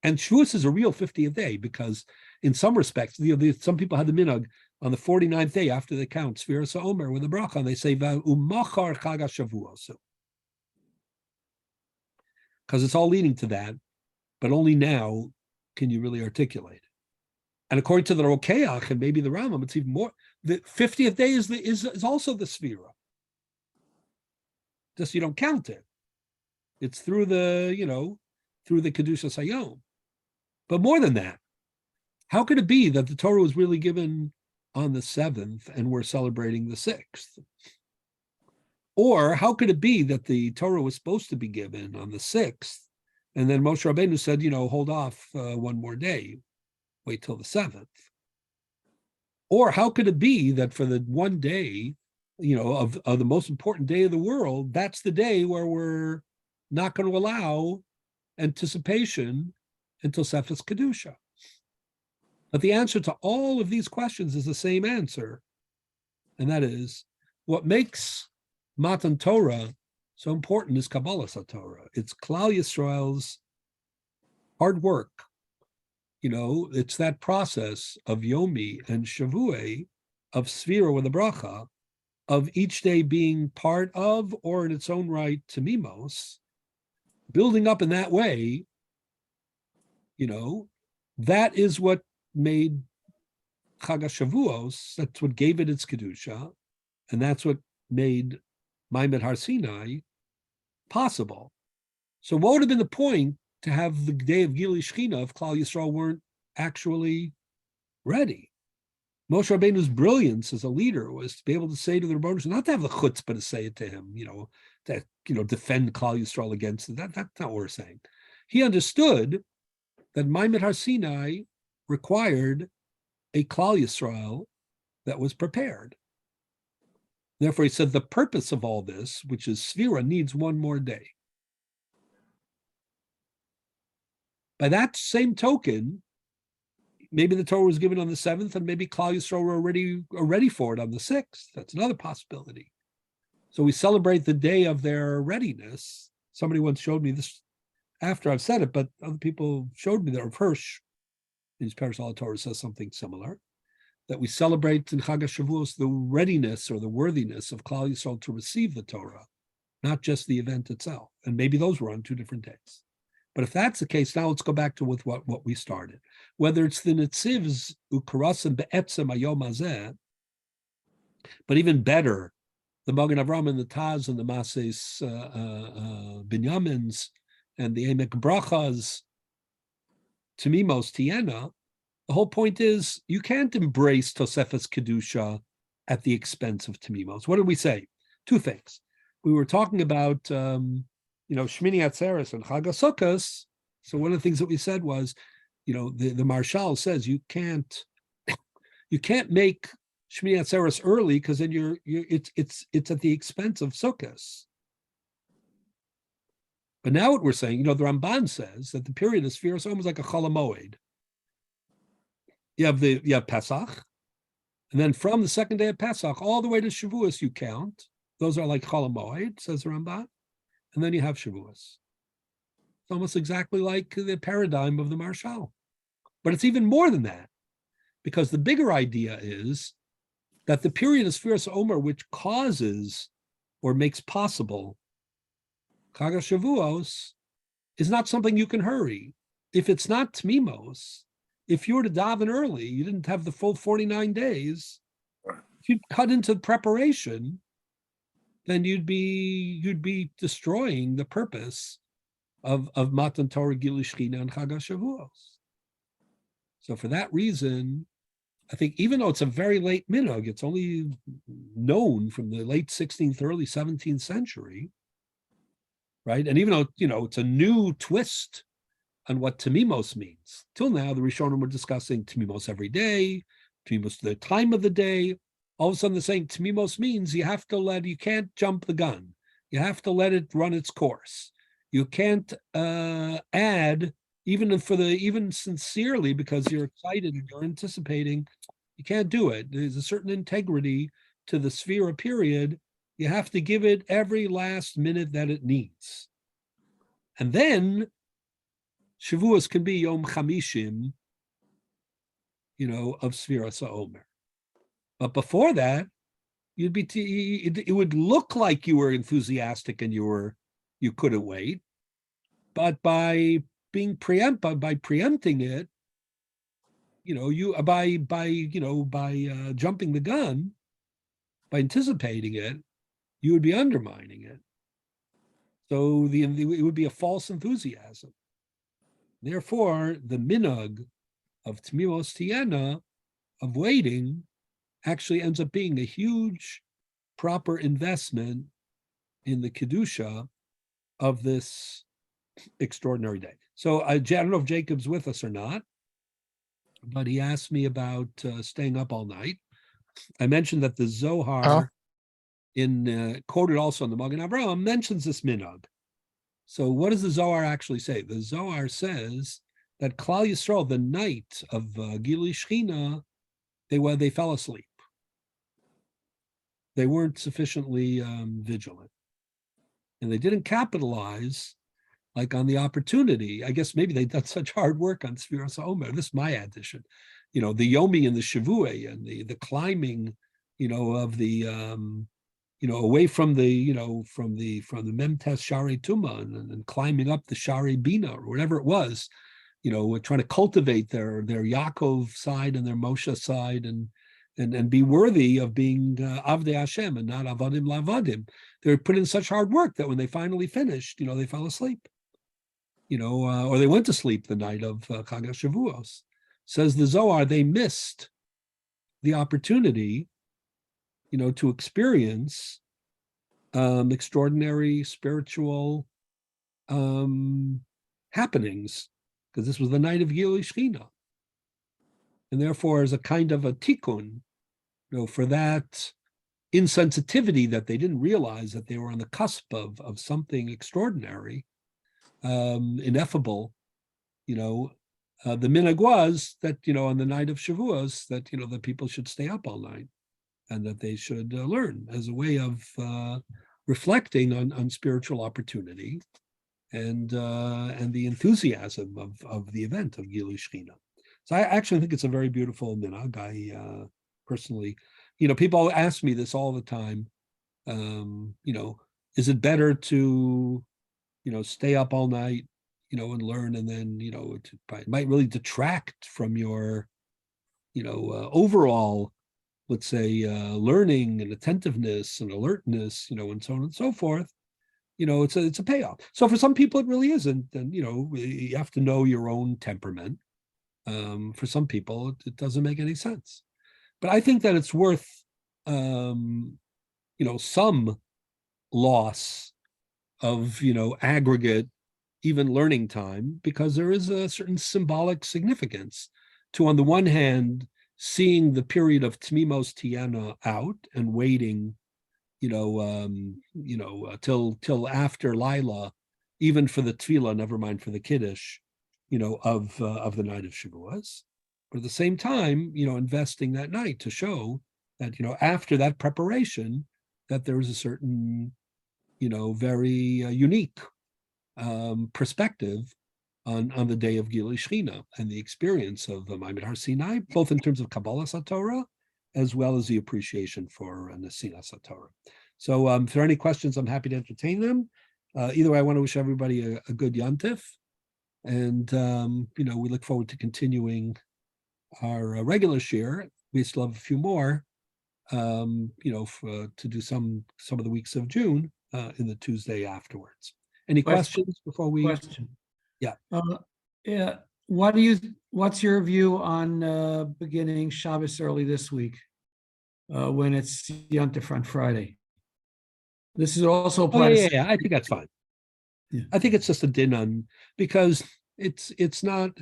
And Shavuos is a real 50th day because in some respects, some people had the minhag on the 49th day after they count Sfiras Omer with the bracha, and they say Umachar Chag Shavuos. Because it's all leading to that, but only now can you really articulate it. And according to the Rokeach and maybe the Rambam, it's even more. The 50th day is also the Sfira. Just you don't count it. It's through the Kedusha Hayom. But more than that, how could it be that the Torah was really given on the 7th and we're celebrating the 6th? Or how could it be that the Torah was supposed to be given on the 6th, and then Moshe Rabbeinu said, hold off one more day, wait till the 7th? Or how could it be that for the one day, of the most important day of the world, that's the day where we're not going to allow anticipation until Sefes Kedusha? But the answer to all of these questions is the same answer, and that is what makes Matan Torah so important is Kabbalah Torah. It's Klal Yisrael's hard work. It's that process of Yomi and Shavuot, of Sfira with a bracha, of each day being part of or in its own right Tamimos, building up in that way. That is what made Chag HaShavuos, that's what gave it its Kedusha, and that's what made Maimed Har Sinai possible. So what would have been the point to have the day of Gilui Shechina if Klal Yisrael weren't actually ready? Moshe Rabbeinu's brilliance as a leader was to be able to say to the Rebbeinu, not to have the chutzpah to say it to him, defend Klal Yisrael against it. That's not what we're saying. He understood that Maimed Har Sinai required a Klal Yisrael that was prepared. Therefore, he said the purpose of all this, which is Sfira, needs one more day. By that same token, maybe the Torah was given on the 7th, and maybe Klal Yisrael were ready for it on the 6th. That's another possibility. So we celebrate the day of their readiness. Somebody once showed me this after I've said it, but other people showed me that Rav Hirsch, in his Parashah Al Torah, says something similar, that we celebrate in Chag HaShavuos the readiness or the worthiness of Klal Yisrael to receive the Torah, not just the event itself. And maybe those were on 2 different days. But if that's the case, now let's go back to what we started. Whether it's the Netziv's Ukarasim Be'etzem Hayom Hazeh, but even better, the Magen Avraham and the Taz and the Mases Binyamins and the Emek Brachas, Tamimos Tiena, the whole point is you can't embrace Tosefes Kedusha at the expense of Tamimos. What did we say? 2 things. We were talking about Shmini Atzeres and Chag HaSukkos. So one of the things that we said was, the Marshal says you can't make Shmini Atzeres early because then it's at the expense of Sukkos. But now what we're saying, the Ramban says that the period of Sfiras is almost like a Chol HaMoed. You have Pesach, and then from the 2nd day of Pesach all the way to Shavuos you count. Those are like Chol HaMoed, says the Ramban, and then you have Shavuos. It's almost exactly like the paradigm of the Marshal. But it's even more than that, because the bigger idea is that the period of Sfiras Omer, which causes or makes possible Chag HaShavuos, is not something you can hurry. If it's not Tmimos, if you were to daven early, you didn't have the full 49 days, if you cut into preparation, then you'd be destroying the purpose of Matan Torah Gilui Shechina and Chag HaShavuos. So for that reason, I think even though it's a very late minhag, it's only known from the late 16th, early 17th century, right? And even though, it's a new twist on what Tamimos means. Till now, the Rishonim were discussing Tamimos every day, Tamimos the time of the day. All of a sudden, they're saying Tamimos means you can't jump the gun. You have to let it run its course. You can't add, even sincerely, because you're excited and you're anticipating, you can't do it. There's a certain integrity to the Sfira period. You have to give it every last minute that it needs. And then Shavuos can be Yom Chamishim, of Sfiras HaOmer. But before that, you'd be it would look like you were enthusiastic and you couldn't wait, but by preempting it, by jumping the gun, by anticipating it, you would be undermining it. So it would be a false enthusiasm. Therefore, the minhag of Tmimos Tiena, of waiting, actually ends up being a huge, proper investment in the Kedusha of this extraordinary day. So I don't know if Jacob's with us or not, but he asked me about staying up all night. I mentioned that the Zohar, quoted also in the Magen Avraham, mentions this minhag. So what does the Zohar actually say? The Zohar says that Klal Yisrael, the night of Gilui Shechina, they fell asleep. They weren't sufficiently vigilant. And they didn't capitalize on the opportunity. I guess maybe they've done such hard work on Sfiras HaOmer. This is my addition. The Yomi and the Shavuot and the climbing, of the away from the Memtes Shari Tuma and climbing up the Shari Bina or whatever it was, trying to cultivate their Yaakov side and their Moshe side and be worthy of being Avdei Hashem and not Avadim Lavadim. They were put in such hard work that when they finally finished, they fell asleep, or they went to sleep the night of Chag HaShavuos. Says the Zohar, they missed the opportunity, to experience extraordinary spiritual happenings, because this was the night of Gilui Shechina. And therefore, as a kind of a tikkun, for that insensitivity that they didn't realize that they were on the cusp of something extraordinary, ineffable, the minhag was that, on the night of Shavuos, that, the people should stay up all night and that they should learn as a way of reflecting on spiritual opportunity and the enthusiasm of the event of Gilui Shechina. So I actually think it's a very beautiful minhag. I personally, people ask me this all the time. Is it better to, stay up all night, and learn, and then, it might really detract from your, overall, let's say, learning and attentiveness and alertness, and so on and so forth. It's a payoff. So for some people, it really isn't. And, you have to know your own temperament. For some people, it doesn't make any sense. But I think that it's worth, some loss of, aggregate, even learning time, because there is a certain symbolic significance to, on the one hand, seeing the period of Tmimos Tiena out and waiting, till after Lila, even for the Tefillah, never mind for the Kiddush, of the night of Shavuos, but at the same time, investing that night to show that, after that preparation, that there is a certain, very unique perspective on the day of Gilui Shechina and the experience of the Ma'amad Har Sinai, both in terms of Kabbalah HaTorah, as well as the appreciation for Nesinas HaTorah. So if there are any questions, I'm happy to entertain them. Either way, I want to wish everybody a good Yontif. And, we look forward to continuing our regular shiur. We still have a few more, to do some of the weeks of June in the Tuesday afterwards. Any questions before we? Question. Yeah. Yeah. What's your view on beginning Shabbos early this week when it's Yontif on Friday? This is also applies. Yeah. I think that's fine. Yeah. I think it's just a din on, because it's not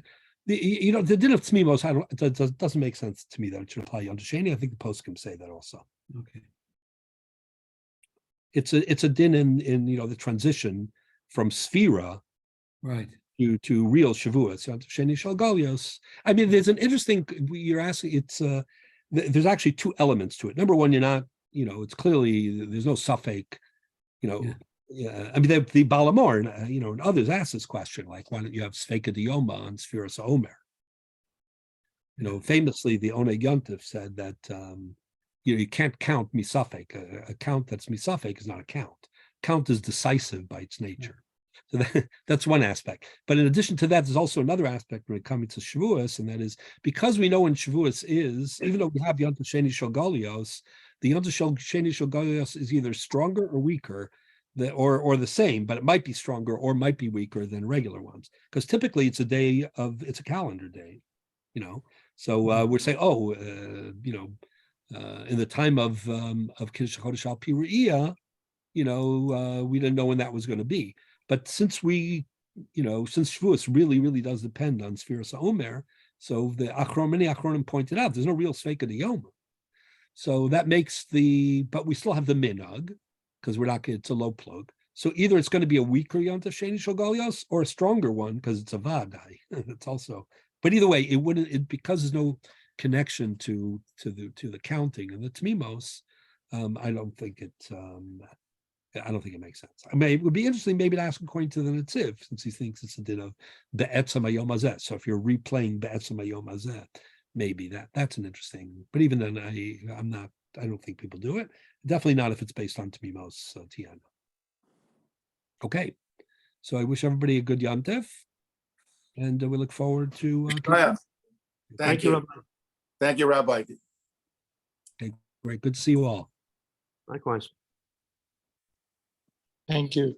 the din of Tmimos. It doesn't make sense to me that it should apply Yom Sheni. I think the poskim say that also. Okay. It's a din in the transition from Sphira, right, to real Shavuos, Yom Sheni Shel Golios. I mean, there's an interesting. You're asking. It's there's actually two elements to it. Number one, you're not. It's clearly there's no suffix. Yeah, I mean, the Balamor, and others ask this question, like, why don't you have Sveika Dioma on Spheros Omer? Famously, the Oneg Yontif said that, you can't count misafek. A count that's misafek is not a count. Count is decisive by its nature. So that's one aspect. But in addition to that, there's also another aspect when it comes to Shavuos, and that is because we know when Shavuos is, even though we have Yom Tov Sheni Shel Golios, the Yom Tov Sheni Shel Golios is either stronger or weaker, or the same, but it might be stronger or might be weaker than regular ones. Because typically it's a calendar day, So we're saying, in the time of Kiddush Chodesh Al Pi Re'iyah, we didn't know when that was going to be. But since since Shavuos really, really does depend on Spheros Omer, so many Achronim pointed out, there's no real Sveika Diyoma. So that makes but we still have the Minhag, because it's a low plug. So either it's going to be a weaker Yom Tov Sheni Shel Golios or a stronger one because it's a Vadai. It's also, but either way, it wouldn't, because there's no connection to the counting and the Tmimos. I don't think it makes sense. I mean, it would be interesting maybe to ask according to the Netziv, since he thinks it's a din of Be'etzem Hayom Hazeh. So if you're replaying Be'etzem Hayom Hazeh, maybe that's an interesting. But even then, I don't think people do it. Definitely not if it's based on Tmimos Tiana. Okay, so I wish everybody a good Yom Tov, and we look forward to. Thank you. Thank you, Rabbi. Okay, great. Good to see you all. Likewise. Thank you.